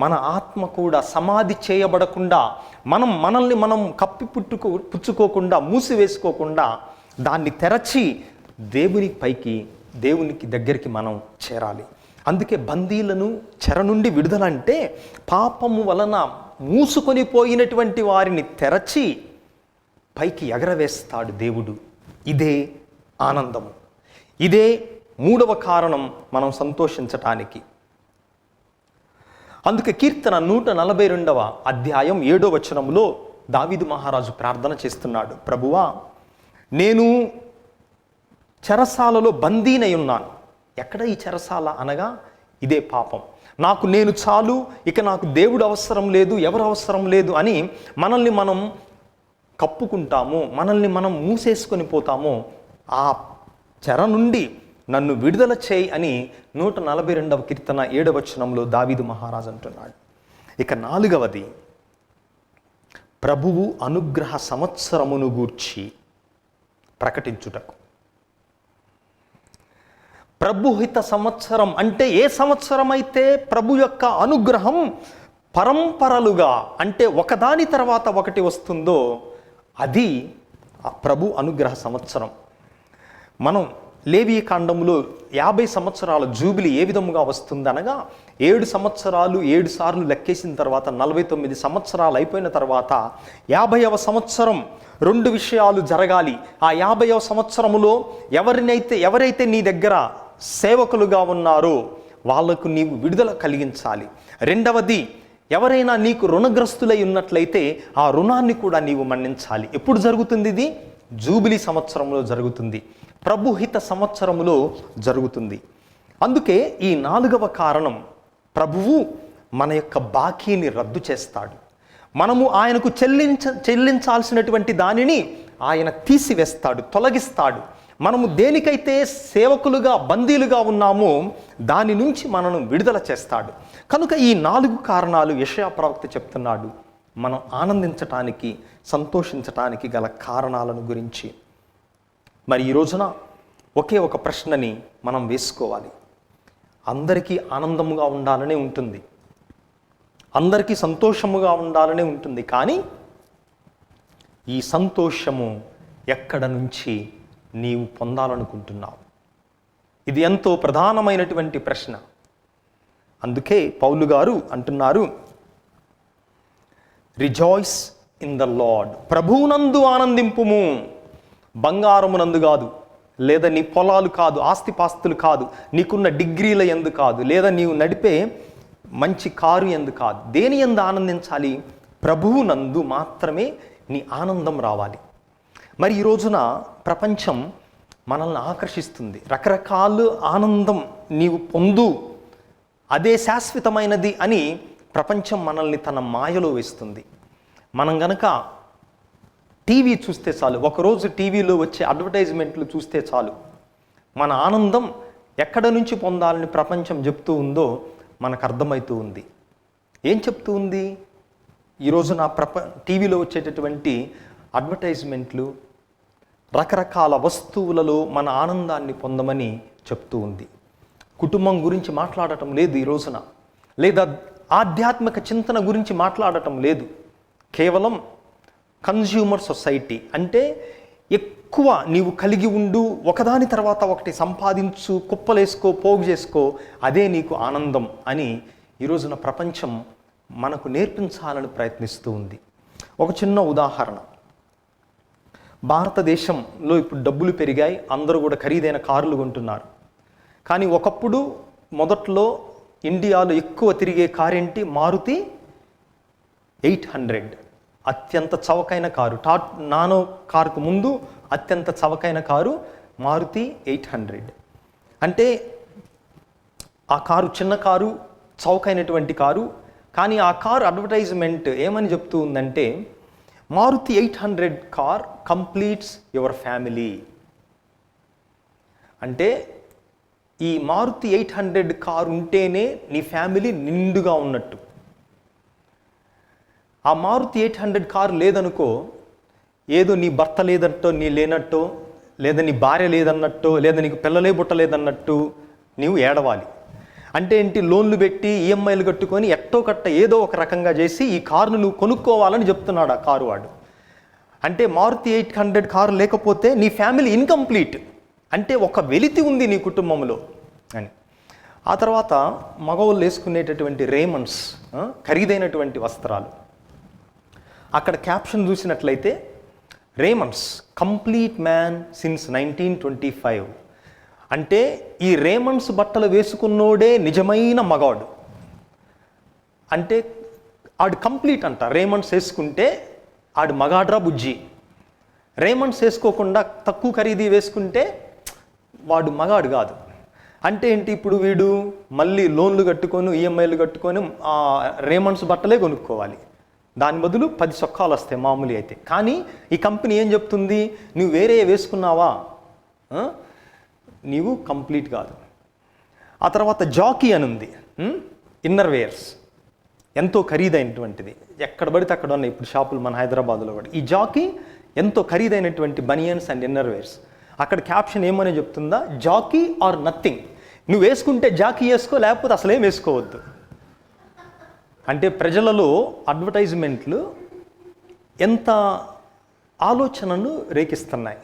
B: మన ఆత్మ కూడా సమాధి చేయబడకుండా, మనల్ని మనం పుచ్చుకోకుండా, మూసివేసుకోకుండా దాన్ని తెరచి దేవునికి దగ్గరికి మనం చేరాలి. అందుకే బందీలను చెర నుండి విడుదల అంటే పాపము వలన మూసుకొని పోయినటువంటి వారిని తెరచి పైకి ఎగరవేస్తాడు దేవుడు. ఇదే ఆనందము. ఇదే మూడవ కారణం మనం సంతోషించటానికి. అందుకే కీర్తన 142వ అధ్యాయం 7వ వచనంలో దావీదు మహారాజు ప్రార్థన చేస్తున్నాడు, ప్రభువా, నేను చెరసాలలో బందీనై ఉన్నాను. ఎక్కడ ఈ చెరసాల అనగా ఇదే పాపం. నేను చాలు, ఇక నాకు దేవుడు అవసరం లేదు, ఎవరు అవసరం లేదు అని మనల్ని మనం కప్పుకుంటాము, మనల్ని మనం మూసేసుకొని పోతాము. ఆ చెర నుండి నన్ను విడుదల చేయి అని 142వ కీర్తన 7వ వచనంలో దావీదు మహారాజు అంటున్నాడు. ఇక 4వది, ప్రభువు అనుగ్రహ సంవత్సరమును గూర్చి ప్రకటించుటకు. ప్రభుహిత సంవత్సరం అంటే ఏ సంవత్సరం అయితే ప్రభు యొక్క అనుగ్రహం పరంపరలుగా, అంటే ఒకదాని తర్వాత ఒకటి వస్తుందో అది ప్రభు అనుగ్రహ సంవత్సరం. మనం లేవీ కాండములో 50 సంవత్సరాల జూబిలీ ఏ విధముగా వస్తుందనగా 7 సంవత్సరాలు 7 సార్లు లెక్కేసిన తర్వాత 49 సంవత్సరాలు అయిపోయిన తర్వాత 50వ సంవత్సరం 2 విషయాలు జరగాలి. ఆ 50వ సంవత్సరములో ఎవరైతే నీ దగ్గర సేవకులుగా ఉన్నారో వాళ్లకు నీవు విడుదల కలిగించాలి. రెండవది, ఎవరైనా నీకు రుణగ్రస్తులై ఉన్నట్లయితే ఆ రుణాన్ని కూడా నీవు మన్నించాలి. ఎప్పుడు జరుగుతుంది? ఇది జూబిలీ సంవత్సరంలో జరుగుతుంది, ప్రభుహిత సంవత్సరములో జరుగుతుంది. అందుకే ఈ 4వ కారణం, ప్రభువు మన యొక్క బాకీని రద్దు చేస్తాడు. మనము ఆయనకు చెల్లించాల్సినటువంటి దానిని ఆయన తీసివేస్తాడు, తొలగిస్తాడు. మనము దేనికైతే సేవకులుగా బందీలుగా ఉన్నామో దాని నుంచి మనను విడుదల చేస్తాడు. కనుక ఈ 4 కారణాలు యెషయా ప్రవక్త చెప్తున్నాడు మనం ఆనందించటానికి, సంతోషించటానికి గల కారణాలను గురించి. మరి ఈ రోజున ఒకే ఒక ప్రశ్నని మనం వేసుకోవాలి. అందరికీ ఆనందముగా ఉండాలనే ఉంటుంది, అందరికీ సంతోషముగా ఉండాలనే ఉంటుంది, కానీ ఈ సంతోషము ఎక్కడ నుంచి నీవు పొందాలనుకుంటున్నావు? ఇది ఎంతో ప్రధానమైనటువంటి ప్రశ్న. అందుకే పౌలు గారు అంటున్నారు, రిజాయిస్ ఇన్ ద లార్డ్, ప్రభువునందు ఆనందింపుము. బంగారమునందు కాదు, లేదా నీ పొలాలు కాదు, ఆస్తిపాస్తులు కాదు, నీకున్న డిగ్రీల యందు కాదు, లేదా నీవు నడిపే మంచి కారు యందు కాదు. దేని యందు ఆనందించాలి? ప్రభువునందు మాత్రమే నీ ఆనందం రావాలి. మరి ఈ రోజున ప్రపంచం మనల్ని ఆకర్షిస్తుంది. రకరకాల ఆనందం నీవు పొందు, అదే శాశ్వతమైనది అని ప్రపంచం మనల్ని తన మాయలో వేస్తుంది. మనం గనక టీవీ చూస్తే చాలు, ఒకరోజు టీవీలో వచ్చే అడ్వర్టైజ్మెంట్లు చూస్తే చాలు, మన ఆనందం ఎక్కడ నుంచి పొందాలని ప్రపంచం చెప్తూ ఉందో మనకు అర్థమవుతూ ఉంది. ఏం చెప్తూ ఉంది? ఈరోజు టీవీలో వచ్చేటటువంటి అడ్వర్టైజ్మెంట్లు రకరకాల వస్తువులలో మన ఆనందాన్ని పొందమని చెప్తూ ఉంది. కుటుంబం గురించి మాట్లాడటం లేదు ఈ రోజున, లేదా ఆధ్యాత్మిక చింతన గురించి మాట్లాడటం లేదు. కేవలం కన్జ్యూమర్ సొసైటీ అంటే ఎక్కువ నీవు కలిగి ఉండు, ఒకదాని తర్వాత ఒకటి సంపాదించు, కుప్పలేసుకో, పోగు చేసుకో, అదే నీకు ఆనందం అని ఈ రోజున ప్రపంచం మనకు నేర్పించాలని ప్రయత్నిస్తూ ఉంది. ఒక చిన్న ఉదాహరణ, భారతదేశంలో ఇప్పుడు డబ్బులు పెరిగాయి, అందరూ కూడా ఖరీదైన కార్లు కొంటున్నారు. కానీ ఒకప్పుడు మొదట్లో ఇండియాలో ఎక్కువ తిరిగే కారు ఏంటి? మారుతి 800, అత్యంత చవకైన కారు. నానో కారుకు ముందు అత్యంత చవకైన కారు మారుతి 800. అంటే ఆ కారు చిన్న కారు, చౌకైనటువంటి కారు. కానీ ఆ కారు అడ్వర్టైజ్మెంట్ ఏమని చెప్తూ ఉందంటే, Maruti 800 car completes your family. అంటే ఈ మారుతి 800 కారు ఉంటేనే నీ ఫ్యామిలీ నిండుగా ఉన్నట్టు. ఆ మారుతి 800 కారు లేదనుకో, ఏదో నీ భర్త లేదట్టో, నీ లేనట్టో, లేదా నీ భార్య లేదన్నట్టో, లేదా నీకు పిల్లలే పుట్టలేదన్నట్టు నీవు ఏడవాలి. అంటే ఏంటి? లోన్లు పెట్టి ఈఎంఐలు కట్టుకొని ఎట్టో కట్ట ఏదో ఒక రకంగా చేసి ఈ కారును నువ్వు కొనుక్కోవాలని చెప్తున్నాడు ఆ కారు వాడు. అంటే మారుతి 800 కారు లేకపోతే నీ ఫ్యామిలీ ఇన్కంప్లీట్, అంటే ఒక వెలితి ఉంది నీ కుటుంబంలో అని. ఆ తర్వాత మగవాళ్ళు వేసుకునేటటువంటి రేమండ్స్, ఖరీదైనటువంటి వస్త్రాలు, అక్కడ క్యాప్షన్ చూసినట్లయితే రేమండ్స్ కంప్లీట్ మ్యాన్ సిన్స్ 1925. అంటే ఈ రేమండ్స్ బట్టలు వేసుకున్నోడే నిజమైన మగాడు. అంటే ఆడు కంప్లీట్ అంట. రేమండ్స్ వేసుకుంటే ఆడు మగాడ్రా బుజ్జి. రేమండ్స్ వేసుకోకుండా తక్కువ ఖరీదు వేసుకుంటే వాడు మగాడు కాదు. అంటే ఏంటి? ఇప్పుడు వీడు మళ్ళీ లోన్లు కట్టుకొని, ఈఎంఐలు కట్టుకొని ఆ రేమండ్స్ బట్టలే కొనుక్కోవాలి. దాని బదులు 10 చొక్కాలు వస్తాయి మామూలు అయితే. కానీ ఈ కంపెనీ ఏం చెప్తుంది? నువ్వు వేరే వేసుకున్నావా, నీవు కంప్లీట్ కాదు. ఆ తర్వాత జాకీ అని ఉంది, ఇన్నర్ వేర్స్, ఎంతో ఖరీదైనటువంటిది. ఎక్కడ పడితే అక్కడ ఉన్నాయి ఇప్పుడు షాపులు, మన హైదరాబాద్లో కూడా. ఈ జాకీ ఎంతో ఖరీదైనటువంటి బనియన్స్ అండ్ ఇన్నర్ వేర్స్. అక్కడ క్యాప్షన్ ఏమని చెప్తుందా? Jockey or nothing. నువ్వు వేసుకుంటే జాకీ వేసుకో, లేకపోతే అసలేం వేసుకోవద్దు. అంటే ప్రజలలో అడ్వర్టైజ్మెంట్లు ఎంత ఆలోచనను రేకిస్తున్నాయి.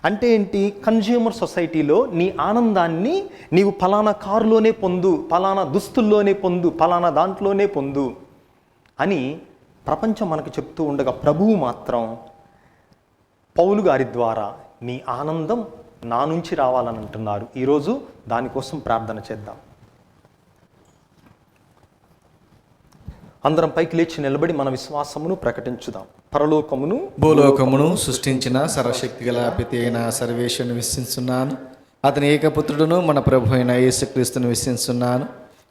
B: అంటే ఏంటి? కన్జ్యూమర్ సొసైటీలో నీ ఆనందాన్ని నీవు ఫలానా కారులోనే పొందు, ఫలానా దుస్తుల్లోనే పొందు, ఫలానా దాంట్లోనే పొందు అని ప్రపంచం మనకు చెప్తూ ఉండగా, ప్రభువు మాత్రం పౌలు గారి ద్వారా నీ ఆనందం నా నుంచి రావాలని అంటున్నారు. ఈరోజు దానికోసం ప్రార్థన చేద్దాం. అందరం పైకి లేచి నిలబడి మన విశ్వాసమును ప్రకటించుదాం. పరలోకమును
A: భూలోకమును సృష్టించిన సర్వశక్తి గల పిత అయిన సర్వేశ్వరుని విశ్వసిస్తున్నాను. అతని ఏకపుత్రుడును మన ప్రభు అయిన యేసుక్రీస్తును విశ్వసిస్తున్నాను.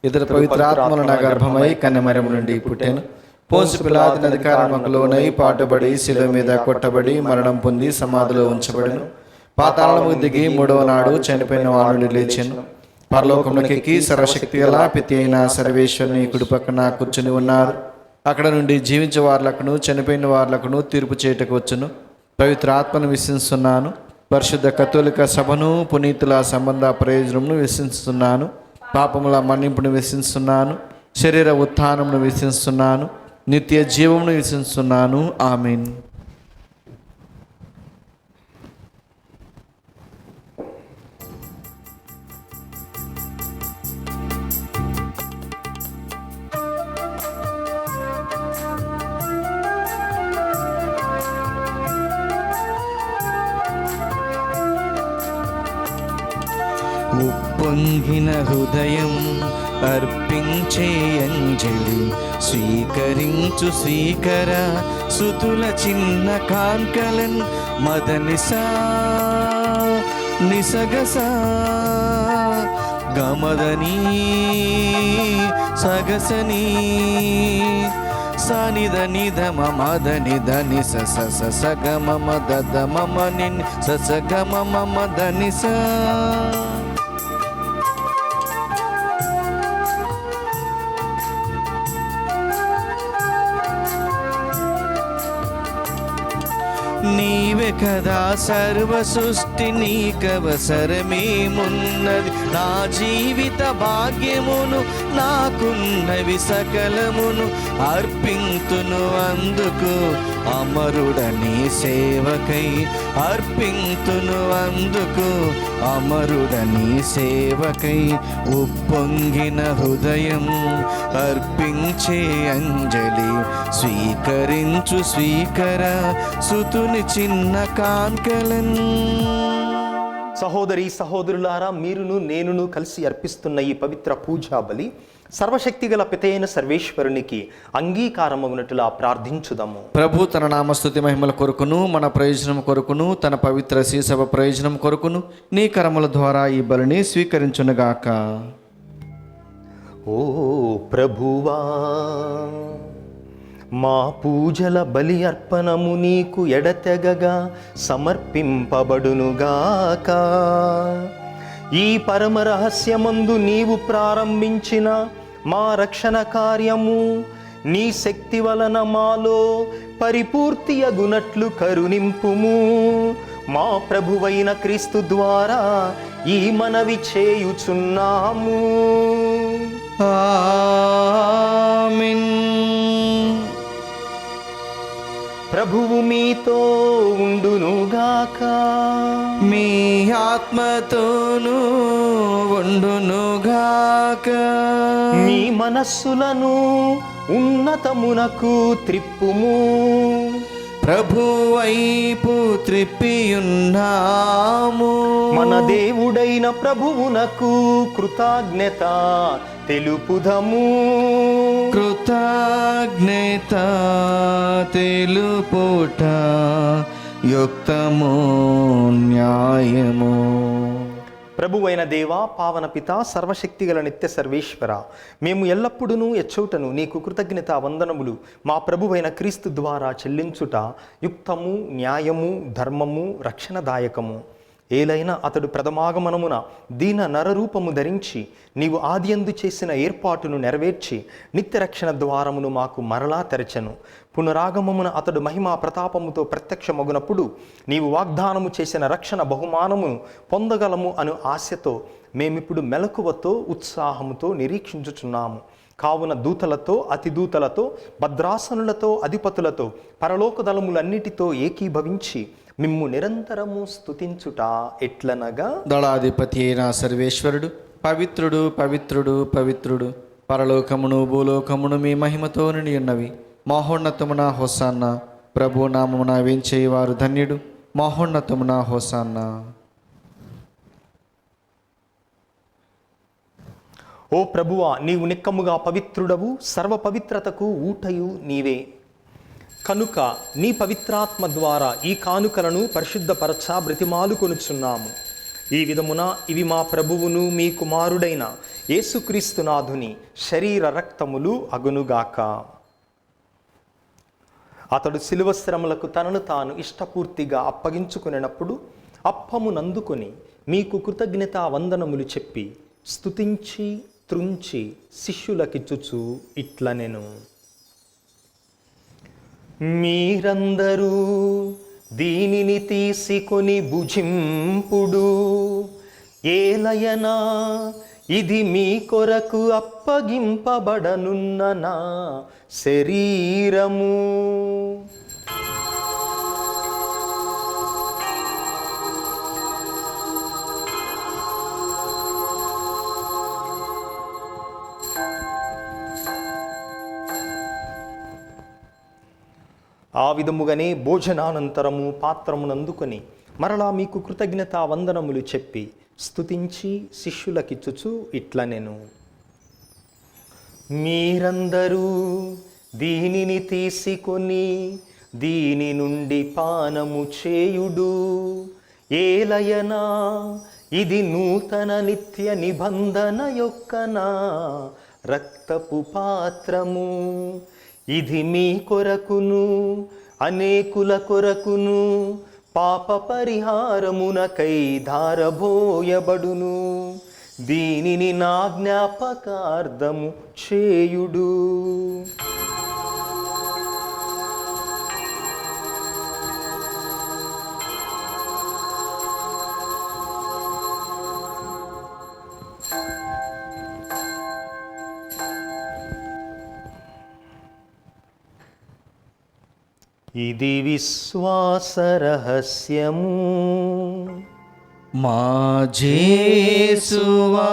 A: ఇతర పవిత్రాత్మల నా గర్భమై కన్యమరియము నుండి పుట్టెను. పోన్సు పిలాతుని అధికారముకు లోనై పాటుబడి శిలువ మీద కొట్టబడి మరణం పొంది సమాధిలో ఉంచబడెను. పాతాళము దిగి మూడవ నాడు చనిపోయిన వాడు నుండి లేచెను. పరలోకమునకెక్కి సర్వశక్తి గల పితి అయిన సర్వేశ్వరుని కుడి పక్కన కూర్చుని ఉన్నారు. అక్కడ నుండి జీవించే వార్లకును చనిపోయిన వార్లకును తీర్పు చేయటకు వచ్చును. పవిత్ర ఆత్మను విశ్వసిస్తున్నాను. పరిశుద్ధ కథోలిక సభను, పునీతుల సంబంధ ప్రయోజనమును విశ్వసిస్తున్నాను. పాపముల మన్నింపును విశ్వసిస్తున్నాను. శరీర ఉత్థానమును విశ్వసిస్తున్నాను. నిత్య జీవమును విశ్వసిస్తున్నాను. ఆమేన్. ఉప్పొంగిన హృదయం అర్పించే అంజలి స్వీకరించు స్వీకర సుతుల చిన్న కాంకలన్ మదనిసా నిసగసా గమదని సగసని సనిద నిధ మద నిధ ని స గ మమ దద మమ నిన్ స గ మమ మద ని స. నీవే కదా సర్వ సృష్టి నీకవసరమేమున్నది. నా జీవిత భాగ్యమును నాకున్నవి సకలమును అర్పింతును అందుకు అమరుడని సేవకై. అర్పింతును అందుకు అమరుడని సేవకై. ఉప్పొంగిన హృదయం అర్పించే అంజలి స్వీకరించు స్వీకర సుతుని చిన్న కాంకలన్.
B: సహోదరి సహోదరులారా, మీరును నేనును కలిసి అర్పిస్తున్న ఈ పవిత్ర పూజా బలి సర్వశక్తిగల పితైన సర్వేశ్వరునికి అంగీకారమగునట్లుగా ప్రార్థించుదాము.
A: ప్రభు తన నామస్తుతి మహిమల కొరకును మన ప్రయోజనం కొరకును తన పవిత్ర శ్రీసభ ప్రయోజనం కొరకును నీ కరముల ద్వారా ఈ బలిని స్వీకరించునుగాక.
B: ఓ ప్రభువా, మా పూజల బలి అర్పణము నీకు ఎడతెగగా సమర్పింపబడునుగాక. ఈ పరమ రహస్యమందు నీవు ప్రారంభించిన మా రక్షణ కార్యము నీ శక్తి వలన మాలో పరిపూర్తి అగునట్లు కరుణింపుము. మా ప్రభువైన క్రీస్తు ద్వారా ఈ మనవి చేయుచున్నాము.
A: ఆమేన్.
B: ప్రభువు మీతో ఉండునుగాక.
A: మీ ఆత్మతోనూ ఉండునుగాక.
B: మీ మనస్సులను ఉన్నతమునకు త్రిప్పుము.
A: ప్రభు వైపు త్రిప్పియున్నాము.
B: మన దేవుడైన ప్రభువునకు కృతజ్ఞత తెలుపుదము.
A: కృతజ్ఞత తెలుపుట యుక్తము న్యాయము.
B: ప్రభువైన దేవా, పావన పిత, సర్వశక్తిగల నిత్య సర్వేశ్వర, మేము ఎల్లప్పుడూ ఎచ్చోటను నీకు కృతజ్ఞత వందనములు మా ప్రభువైన క్రీస్తు ద్వారా చెల్లించుట యుక్తము న్యాయము ధర్మము రక్షణదాయకము. ఏలైనా అతడు ప్రథమాగమనమున దీన నరరూపము ధరించి నీవు ఆదియందు చేసిన ఏర్పాటును నెరవేర్చి నిత్యరక్షణ ద్వారమును మాకు మరలా తెరచెను. పునరాగమమున అతడు మహిమా ప్రతాపముతో ప్రత్యక్షమగునప్పుడు నీవు వాగ్దానము చేసిన రక్షణ బహుమానమును పొందగలము అను ఆశతో మేమిప్పుడు మెలకువతో ఉత్సాహముతో నిరీక్షించుచున్నాము. కావున దూతలతో అతిదూతలతో భద్రాసనులతో అధిపతులతో పరలోక దళములన్నిటితో ఏకీభవించి మిమ్ము నిరంతరము స్తుతించుట ఎట్లనగా,
A: దళాధిపతి అయిన సర్వేశ్వరుడు పవిత్రుడు పవిత్రుడు పవిత్రుడు, పరలోకమును భూలోకమును మీ మహిమతో నిండి ఉన్నవి. మహోన్నతమున హోసాన్న. ప్రభు నామమున వేంచేవారు ధన్యుడు. మహోన్నతమున హోసాన్న.
B: ఓ ప్రభువా, నీవు నిక్కముగా పవిత్రుడవు, సర్వ పవిత్రతకు ఊటయు నీవే. కనుక నీ పవిత్రాత్మ ద్వారా ఈ కానుకలను పరిశుద్ధపరచ బ్రతిమాలు కొనుచున్నాము. ఈ విధమున ఇవి మా ప్రభువును మీ కుమారుడైన యేసుక్రీస్తునాథుని శరీర రక్తములు అగునుగాక. అతడు శిలువ శ్రమలకు తనను తాను ఇష్టపూర్తిగా అప్పగించుకునేటప్పుడు అప్పమునందుకొని మీకు కృతజ్ఞతా వందనములు చెప్పి స్తుతించి త్రుంచి శిష్యులకిచ్చుచు ఇట్ల నేను, మీరందరూ దీనిని తీసుకొని భుజింపుడు, ఏలయనా ఇది మీ కొరకు అప్పగింపబడనున్న నా శరీరము. ఆ విధముగానే భోజనానంతరము పాత్రమునందుకొని మరలా మీకు కృతజ్ఞతా వందనములు చెప్పి స్తుతించి శిష్యులకిచ్చుచు ఇట్ల నేను, మీరందరూ దీనిని తీసుకొని దీని నుండి పానము చేయుడు, ఏలయనా ఇది నూతన నిత్య నిబంధన యొక్క నా రక్తపు పాత్రము, ఇది మీ కొరకును అనేకుల కొరకును పాప పరిహారమునకై ధారబోయబడును, దీనిని నా జ్ఞాపకార్థము చేయుడు. ఇది విశ్వాస రహస్యము,
A: మా జేసువా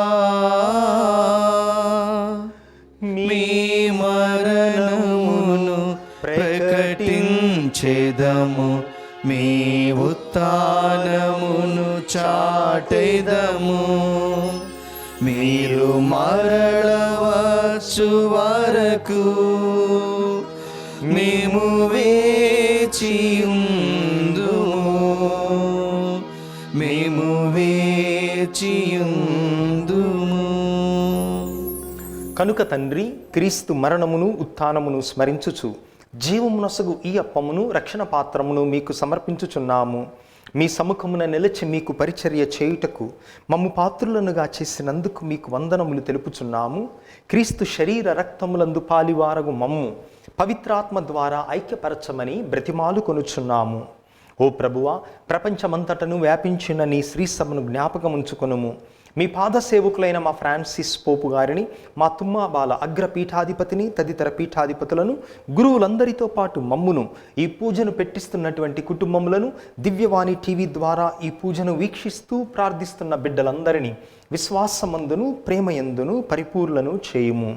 A: మీ మరణమును ప్రకటించెదము, మీ ఉత్థానమును చాటెదము, మీరు మరలవచ్చు వరకు మేము వేచియుందుము, మేము వేచియుందుము.
B: కనుక తండ్రి, క్రీస్తు మరణమును ఉత్థానమును స్మరించుచు జీవమునొసగు ఈ అప్పమును రక్షణ పాత్రమును మీకు సమర్పించుచున్నాము. మీ సముఖమున నిలిచి మీకు పరిచర్య చేయుటకు మమ్ము పాత్రులనుగా చేసినందుకు మీకు వందనములు తెలుపుచున్నాము. క్రీస్తు శరీర రక్తములందు పాలివారగు మమ్ము పవిత్రాత్మ ద్వారా ఐక్యపరచమని బ్రతిమాలు కొనుచున్నాము. ఓ ప్రభువా, ప్రపంచమంతటను వ్యాపించిన నీ శ్రీసభను జ్ఞాపకముంచుకొనుము. మీ పాద సేవకులైన మా ఫ్రాన్సిస్ పోపు గారిని, మా తుమ్మాబాల అగ్రపీఠాధిపతిని, తదితర పీఠాధిపతులను, గురువులందరితో పాటు మమ్మును, ఈ పూజను పెట్టిస్తున్నటువంటి కుటుంబములను, దివ్యవాణి టీవీ ద్వారా ఈ పూజను వీక్షిస్తూ ప్రార్థిస్తున్న బిడ్డలందరినీ విశ్వాసమందును ప్రేమయందును పరిపూర్ణను చేయుము.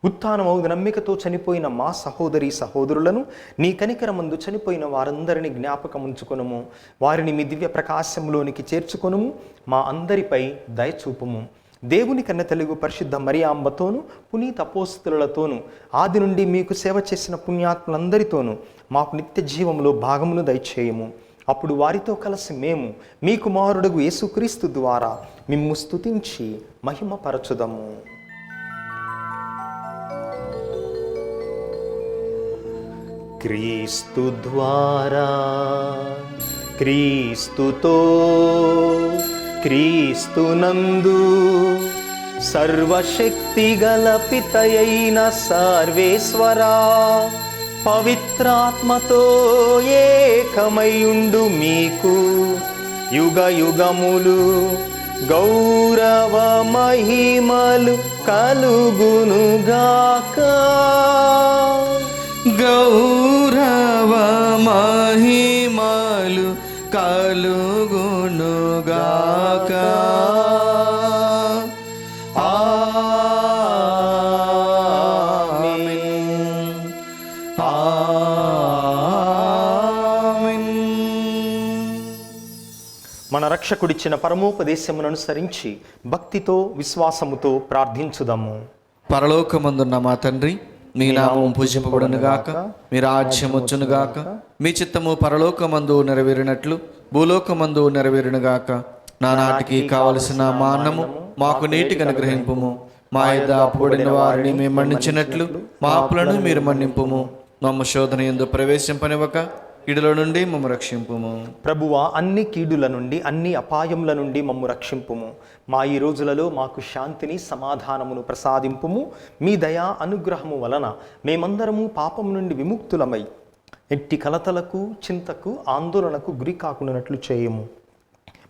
B: ఉత్థానమౌదు నమ్మికతో చనిపోయిన మా సహోదరి సహోదరులను, నీ కనికరమందు చనిపోయిన వారందరినీ జ్ఞాపకముంచుకొనుము. వారిని మీ దివ్య ప్రకాశంలోనికి చేర్చుకొనుము. మా అందరిపై దయచూపుము. దేవుని కన్న తెలుగు పరిశుద్ధ మరియాంబతోను, పునీత అపోస్తలులతోనూ, ఆది నుండి మీకు సేవ చేసిన పుణ్యాత్ములందరితోనూ మాకు నిత్య జీవములో భాగమును దయచేయము. అప్పుడు వారితో కలిసి మేము మీ కుమారుడగు యేసుక్రీస్తు ద్వారా మిమ్ము స్తుతించి మహిమపరచుదము. క్రీస్తు ద్వారా, క్రీస్తుతో, క్రీస్తునందు సర్వశక్తి గల పితయైన సర్వేశ్వరా, పవిత్రాత్మతో ఏకమయుండు మీకు యుగ యుగములు గౌరవ మహిమలు కలుగునుగాక.
A: గౌరవ మహిమలు కలుగునుగాక. ఆమేన్. ఆమేన్.
B: మన రక్షకుడిచ్చిన పరమోపదేశమును అనుసరించి భక్తితో విశ్వాసముతో ప్రార్థించుదాము.
A: పరలోకమందున్న మా తండ్రి, మీ నామం పూజింపబడునుగాక, మీ రాజ్యం వచ్చునుగాక, మీ చిత్తము పరలోకమందు నెరవేరినట్లు భూలోకమందు నెరవేరునుగాక. నానాటికి కావలసిన మా అన్నము మాకు నీటికి అనుగ్రహింపుము. మా యొద్ద అప్పుబడిన వారిని మేము మన్నించినట్లు మా అప్పులను మీరు మన్నింపుము. మమ్మ శోధన యందు ప్రవేశింపనివ్వక కీడుల నుండి మమ్ము రక్షింపుము.
B: ప్రభువా, అన్ని కీడుల నుండి అన్ని అపాయముల నుండి మమ్ము రక్షింపుము. మా ఈ రోజులలో మాకు శాంతిని సమాధానమును ప్రసాదింపుము. మీ దయా అనుగ్రహము వలన మేమందరము పాపము నుండి విముక్తులమై ఎట్టి కలతలకు, చింతకు, ఆందోళనకు గురి కాకుండానట్లు చేయము.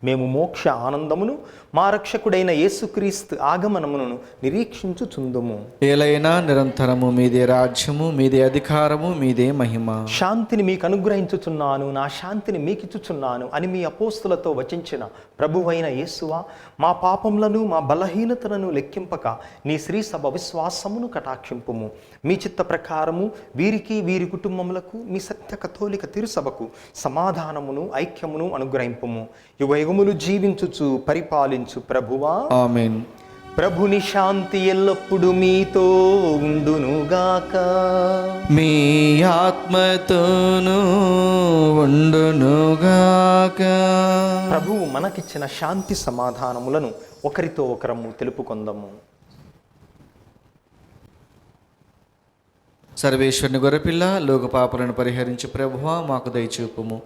B: మేము మోక్ష ఆనందమును మా రక్షకుడైన యేసుక్రీస్తు ఆగమనమును నిరీక్షించుచుందుము.
A: ఏలైనా నిరంతరము మీదే రాజ్యము, మీదే అధికారము, మీదే మహిమ.
B: శాంతిని మీకు అనుగ్రహించుచున్నాను, నా శాంతిని మీకిచ్చుచున్నాను అని మీ అపోస్తులతో వచించిన ప్రభువైన యేసువా, మా పాపములను మా బలహీనతలను లెక్కింపక నీ శ్రీ సభ విశ్వాసమును కటాక్షింపుము. మీ చిత్త ప్రకారము వీరికి, వీరి కుటుంబములకు, మీ సత్య కథోలిక తిరుసభకు సమాధానమును, ఐక్యమును అనుగ్రహింపుము. యుగయుగములు జీవించుచు పరిపాలించు ప్రభువా,
A: ఆమేన్.
B: ప్రభుని శాంతి ఎల్లప్పుడు మీతో ఉండునుగాక.
A: మీ ఆత్మతోనూ ఉండునుగాక.
B: ప్రభువు మనకిచ్చిన శాంతి సమాధానములను ఒకరితో ఒకరము తెలుపుకొందము.
A: సర్వేశ్వరుని గొర్రెపిల్ల, లోక పాపలను పరిహరించి ప్రభువా మాకు దయచూపుము.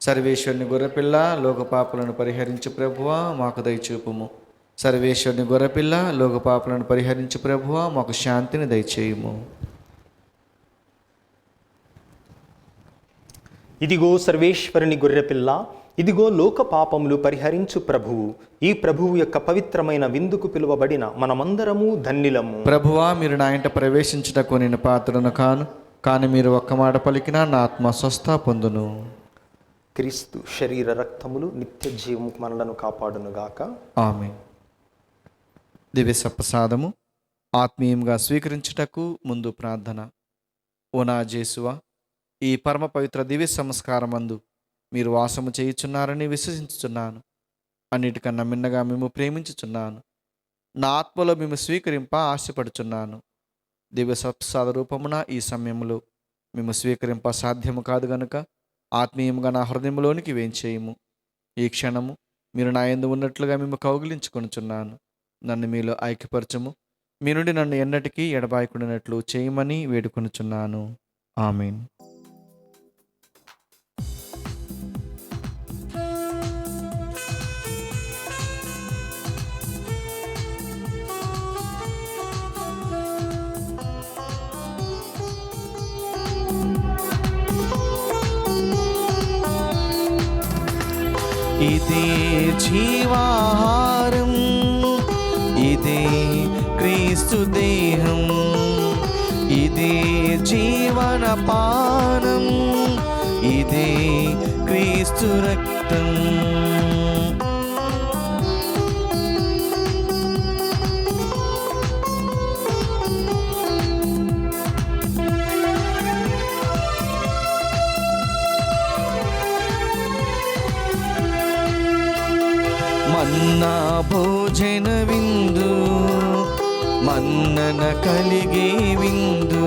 A: సర్వేశ్వరుని గొర్రెపిల్ల, లోక పాపలను పరిహరించి ప్రభువా మాకు దయచూపుము. సర్వేశ్వరుని గొర్రెపిల్ల, లోక పాపలను పరిహరించి ప్రభువా మాకు శాంతిని దయచేయుము.
B: ఇదిగో సర్వేశ్వరుని గొర్రెపిల్ల, ఇదిగో లోక పాపములు పరిహరించు ప్రభువు. ఈ ప్రభువు యొక్క పవిత్రమైన విందుకు పిలువబడిన మనమందరము ధన్యులము.
A: ప్రభువా, మీరు నా ఇంట ప్రవేశించుటకు నేను పాత్రను కాను, కానీ మీరు ఒక్క మాట పలికినా నా ఆత్మ స్వస్థ పొందును.
B: క్రీస్తు శరీర రక్తములు నిత్య జీవము మనలను కాపాడునుగాక.
A: ఆమేన్. దివ్య సప్రసాదము ఆత్మీయంగా స్వీకరించుటకు ముందు ప్రార్థన. ఓ నా జేసువా, ఈ పరమ పవిత్ర దివ్య సంస్కారమందు మీరు వాసము చేయుచున్నారని విశ్వసించుచున్నాను. అన్నిటికన్నా మిన్నగా మేము ప్రేమించుచున్నాను. నా ఆత్మలో మేము స్వీకరింప ఆశపడుచున్నాను. దివ్య సప్రసాద రూపమున ఈ సమయంలో మేము స్వీకరింప సాధ్యము కాదు గనుక ఆత్మీయంగా నా హృదయంలోనికి వేంచేయము. ఈ క్షణము మీరు నా యందు ఉన్నట్లుగా మేము కౌగిలించుకొనుచున్నాను. నన్ను మీలో ఐక్యపరచము. మీ నుండి నన్ను ఎన్నటికీ ఎడబాయకుండానట్లు చేయమని వేడుకొనుచున్నాను. ఆమేన్. ఇదే జీవాహారం, ఇదే క్రీస్తు దేహం, ఇదే జీవన పానం, ఇదే క్రీస్తు రక్తం. మన్నా భోజన విందు, మన్నన కలిగే విందు,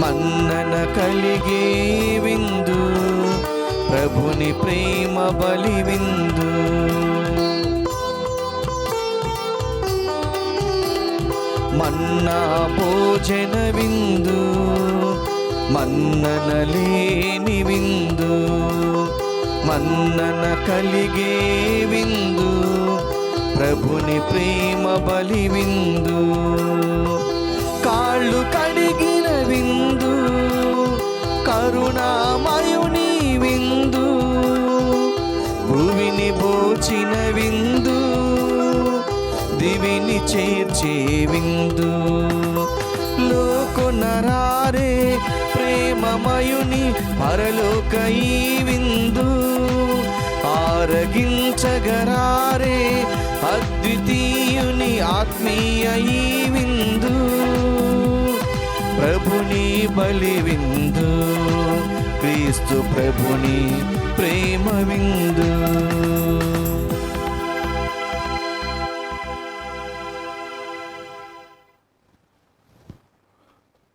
A: మన్నన కలిగే విందు, ప్రభుని ప్రేమ బలి విందు. మన్నా భోజన విందు, మన్నన లేని విందు, మన్నన కలిగే విందు, ప్రభుని ప్రేమ బలి విందు. కాళ్ళు కడిగిన విందు, కరుణామయుని విందు, భూమిని బోచిన విందు, దివిని చేర్చే విందు. లోకొనరారే ప్రేమమయుని పరలోక ఈ విందు, ఆరగించగరారే అద్వితీయుని ఆత్మీయ ఈ విందు, ప్రభుని బలి విందు, క్రీస్తు ప్రభుని ప్రేమ విందు.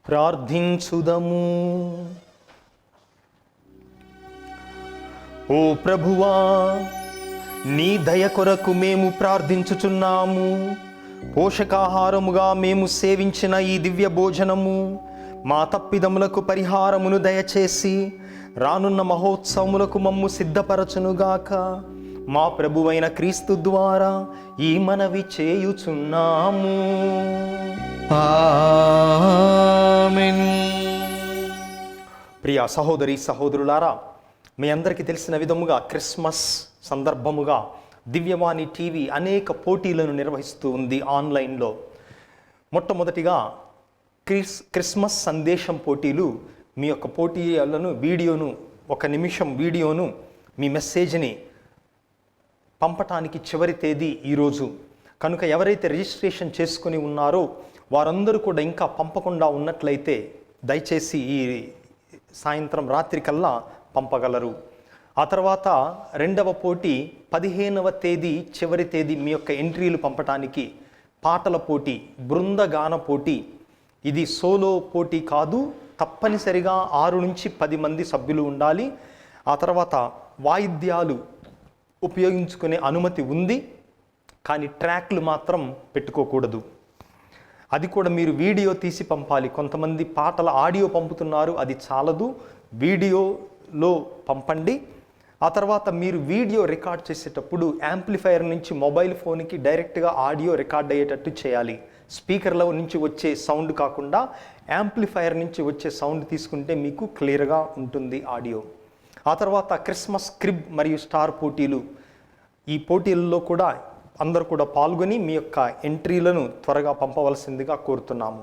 B: ప్రార్థించుదము. ఓ ప్రభువా, నీ దయ కొరకు మేము ప్రార్థించుచున్నాము. పోషకాహారముగా మేము సేవించిన ఈ దివ్య భోజనము మా తప్పిదములకు పరిహారమును దయచేసి రానున్న మహోత్సవములకు మమ్ము సిద్ధపరచునుగాక. మా ప్రభువైన క్రీస్తు ద్వారా ఈ మనవి చేయుచున్నాము.
A: ఆమేన్.
B: ప్రియ సహోదరి సహోదరులారా, మీ అందరికీ తెలిసిన విధముగా క్రిస్మస్ సందర్భముగా దివ్యవాణి టీవీ అనేక పోటీలను నిర్వహిస్తూ ఉంది ఆన్లైన్లో. మొట్టమొదటిగా క్రిస్మస్ సందేశం పోటీలు. మీ యొక్క పోటీలను వీడియోను, 1 నిమిషం వీడియోను, మీ మెసేజ్ని పంపటానికి చివరి తేదీ ఈరోజు. కనుక ఎవరైతే రిజిస్ట్రేషన్ చేసుకుని ఉన్నారో వారందరూ కూడా ఇంకా పంపకుండా ఉన్నట్లయితే దయచేసి ఈ సాయంత్రం రాత్రి కల్లా పంపగలరు. ఆ తర్వాత 2వ పోటీ 15వ తేదీ చివరి తేదీ మీ యొక్క ఎంట్రీలు పంపటానికి. పాటల పోటీ, బృందగాన పోటీ. ఇది సోలో పోటీ కాదు, తప్పనిసరిగా 6 నుంచి 10 మంది సభ్యులు ఉండాలి. ఆ తర్వాత వాయిద్యాలు ఉపయోగించుకునే అనుమతి ఉంది, కానీ ట్రాక్లు మాత్రం పెట్టుకోకూడదు. అది కూడా మీరు వీడియో తీసి పంపాలి. కొంతమంది పాటల ఆడియో పంపుతున్నారు, అది చాలదు, వీడియోలో పంపండి. ఆ తర్వాత మీరు వీడియో రికార్డ్ చేసేటప్పుడు యాంప్లిఫైయర్ నుంచి మొబైల్ ఫోన్కి డైరెక్ట్గా ఆడియో రికార్డ్ అయ్యేటట్టు చేయాలి. స్పీకర్లో నుంచి వచ్చే సౌండ్ కాకుండా యాంప్లిఫైయర్ నుంచి వచ్చే సౌండ్ తీసుకుంటే మీకు క్లియర్గా ఉంటుంది ఆడియో. ఆ తర్వాత క్రిస్మస్ క్రిబ్ మరియు స్టార్ పోటీలు. ఈ పోటీలలో కూడా అందరూ కూడా పాల్గొని మీ యొక్క ఎంట్రీలను త్వరగా పంపవలసిందిగా కోరుతున్నాము.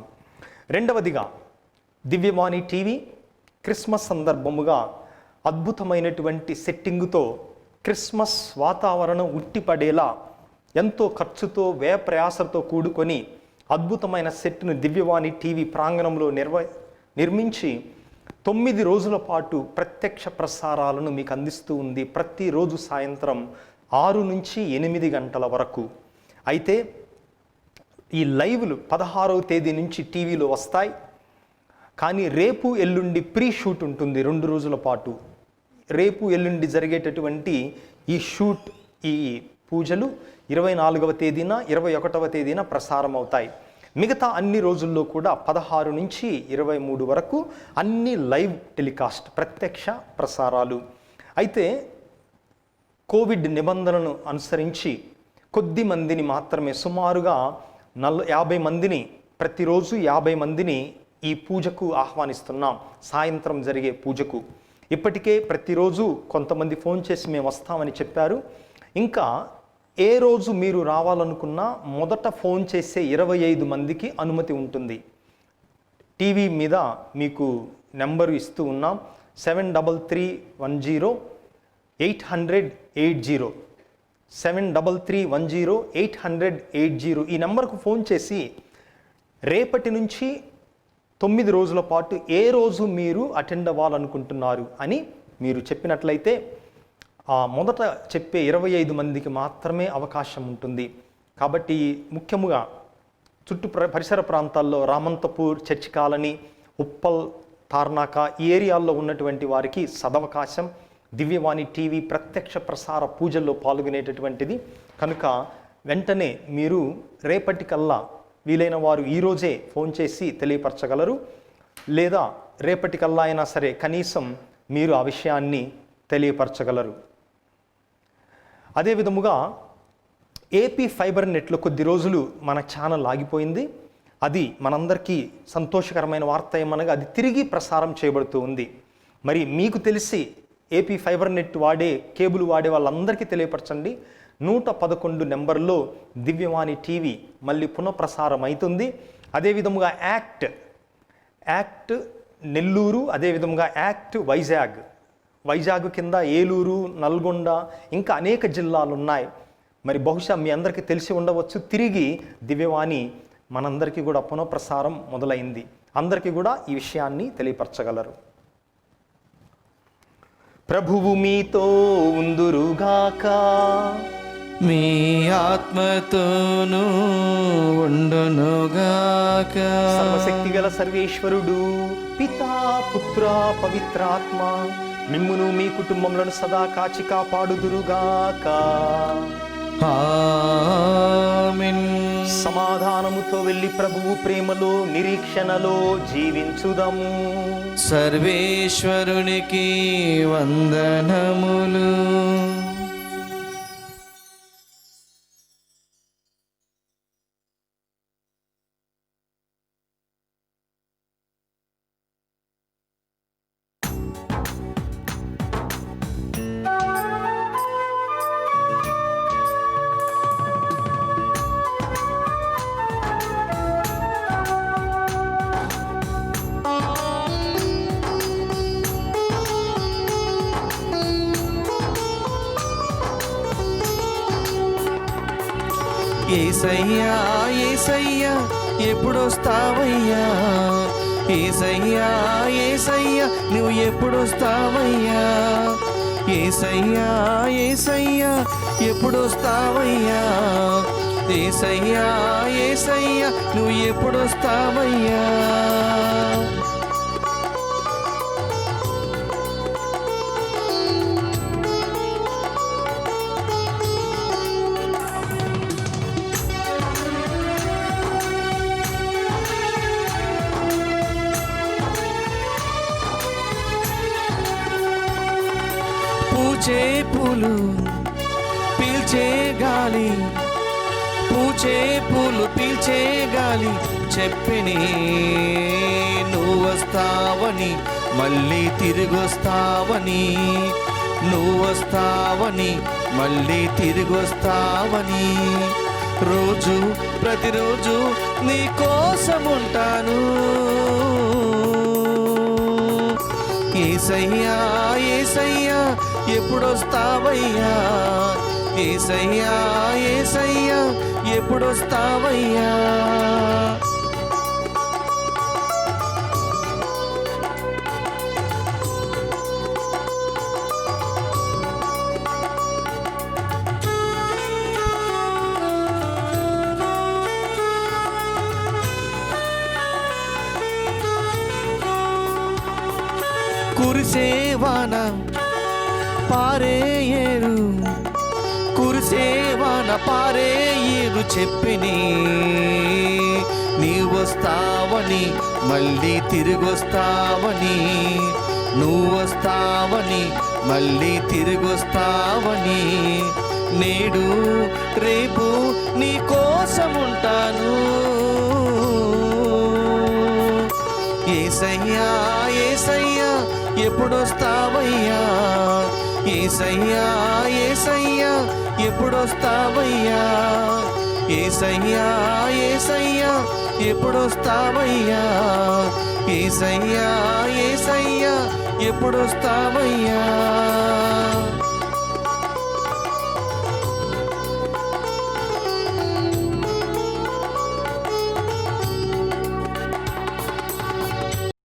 B: 2వదిగా దివ్యవాణి టీవీ క్రిస్మస్ సందర్భముగా అద్భుతమైనటువంటి సెట్టింగుతో క్రిస్మస్ వాతావరణం ఉట్టిపడేలా ఎంతో ఖర్చుతో వ్యయప్రయాసతో కూడుకొని అద్భుతమైన సెట్ను దివ్యవాణి టీవీ ప్రాంగణంలో నిర్మించి 9 రోజుల పాటు ప్రత్యక్ష ప్రసారాలను మీకు అందిస్తూ ఉంది. ప్రతిరోజు సాయంత్రం 6 నుంచి 8 గంటల వరకు. అయితే ఈ లైవ్లు 16వ తేదీ నుంచి టీవీలో వస్తాయి, కానీ రేపు ఎల్లుండి ప్రీ షూట్ ఉంటుంది 2 రోజుల పాటు. రేపు ఎల్లుండి జరిగేటటువంటి ఈ షూట్, ఈ పూజలు 24వ తేదీన 21వ తేదీన ప్రసారం అవుతాయి. మిగతా అన్ని రోజుల్లో కూడా 16 నుంచి 23 వరకు అన్ని లైవ్ టెలికాస్ట్, ప్రత్యక్ష ప్రసారాలు. అయితే కోవిడ్ నిబంధనలను అనుసరించి కొద్ది మందిని మాత్రమే, సుమారుగా 50 మందిని, ప్రతిరోజు 50 మందిని ఈ పూజకు ఆహ్వానిస్తున్నాం, సాయంత్రం జరిగే పూజకు. ఇప్పటికే ప్రతిరోజు కొంతమంది ఫోన్ చేసి మేము వస్తామని చెప్పారు. ఇంకా ఏ రోజు మీరు రావాలనుకున్నా మొదట ఫోన్ చేసే 25 మందికి అనుమతి ఉంటుంది. టీవీ మీద మీకు నెంబరు ఇస్తూ ఉన్నాం, 7331080080, 7331080080. ఈ నెంబర్కు ఫోన్ చేసి రేపటి నుంచి 9 రోజుల పాటు ఏ రోజు మీరు అటెండ్ అవ్వాలనుకుంటున్నారు అని మీరు చెప్పినట్లయితే ఆ మొదట చెప్పే 25 మందికి మాత్రమే అవకాశం ఉంటుంది. కాబట్టి ముఖ్యముగా పరిసర ప్రాంతాల్లో రామంతపూర్, చర్చి కాలనీ, ఉప్పల్, తార్నాక ఈ ఏరియాల్లో ఉన్నటువంటి వారికి సదవకాశం. దివ్యవాణి టీవీ ప్రత్యక్ష ప్రసార పూజల్లో పాల్గొనేటటువంటిది కనుక వెంటనే మీరు రేపటికల్లా వీలైన వారు ఈరోజే ఫోన్ చేసి తెలియపరచగలరు, లేదా రేపటికల్లా అయినా సరే కనీసం మీరు ఆ విషయాన్ని తెలియపరచగలరు. అదే విధముగా ఏపీ ఫైబర్ నెట్లో కొద్ది రోజులు మన ఛానల్ ఆగిపోయింది. అది మనందరికీ సంతోషకరమైన వార్త ఏమనగా అది తిరిగి ప్రసారం చేయబడుతూ ఉంది. మరి మీకు తెలిసి ఏపీ ఫైబర్ నెట్ వాడే, కేబుల్ వాడే వాళ్ళందరికీ తెలియపరచండి. 111 నెంబర్లో దివ్యవాణి టీవీ మళ్ళీ పునఃప్రసారం అవుతుంది. అదేవిధముగా యాక్ట్ నెల్లూరు, అదేవిధముగా యాక్ట్ వైజాగ్ కింద ఏలూరు, నల్గొండ, ఇంకా అనేక జిల్లాలు ఉన్నాయి. మరి బహుశా మీ అందరికీ తెలిసి ఉండవచ్చు, తిరిగి దివ్యవాణి మనందరికీ కూడా పునఃప్రసారం మొదలైంది. అందరికీ కూడా ఈ విషయాన్ని తెలియపరచగలరు. ప్రభువు మీతో ఉందురుగాక,
A: మీ ఆత్మతోనూ ఉండునుగాక.
B: సర్వశక్తి గల సర్వేశ్వరుడు పితా, పుత్ర, పవిత్రాత్మ మిమ్మును మీ కుటుంబములను సదా కాచి కాపాడుదురుగాక.
A: ఆమేన్.
B: సమాధానముతో వెళ్ళి ప్రభువు ప్రేమలో నిరీక్షణలో జీవించుదము.
A: సర్వేశ్వరునికి వందనములు. ఏసయ్యా ఏసయ్యా ఎప్పుడొస్తావయ్యా, ఏసయ్యా ఏసయ్యా నువ్వు ఎప్పుడొస్తావయ్యా, ఏసయ్యా ఏసయ్యా ఎప్పుడొస్తావయ్యా, ఏసయ్యా ఏసయ్యా నువ్వు ఎప్పుడొస్తావయ్యా. పూచే పూలు పీల్చే గాలి, పూచే పూలు పీల్చే గాలి చెప్పిని నువ్వు వస్తావని, మళ్ళీ తిరిగొస్తావని, నువ్వు వస్తావని మళ్ళీ తిరిగొస్తావని. రోజు ప్రతిరోజు నీ కోసముంటాను. ఏసయ్యా ఏసయ్యా ఎప్పుడొస్తావయ్యా, ఏసయ్యా ఏసయ్యా ఎప్పుడొస్తావయ్యా. కురిసేవాన పారే ఏరు, కురిసేవాన పారే ఏరు చెప్పిని నీవు వస్తావని, మళ్ళీ తిరిగొస్తావని, నువ్వు వస్తావని మళ్ళీ తిరిగొస్తావని. నేడు రేపు నీ కోసముంటాను. ఏసయ్యా ఏసయ్యా ఎప్పుడొస్తావయ్యా, ఏసయ్యా ఏసయ్యా ఎప్పుడొస్తావయ్యా, ఏసయ్యా ఏసయ్యా ఎప్పుడొస్తావయ్యా, ఏసయ్యా ఏసయ్యా ఎప్పుడొస్తావయ్యా.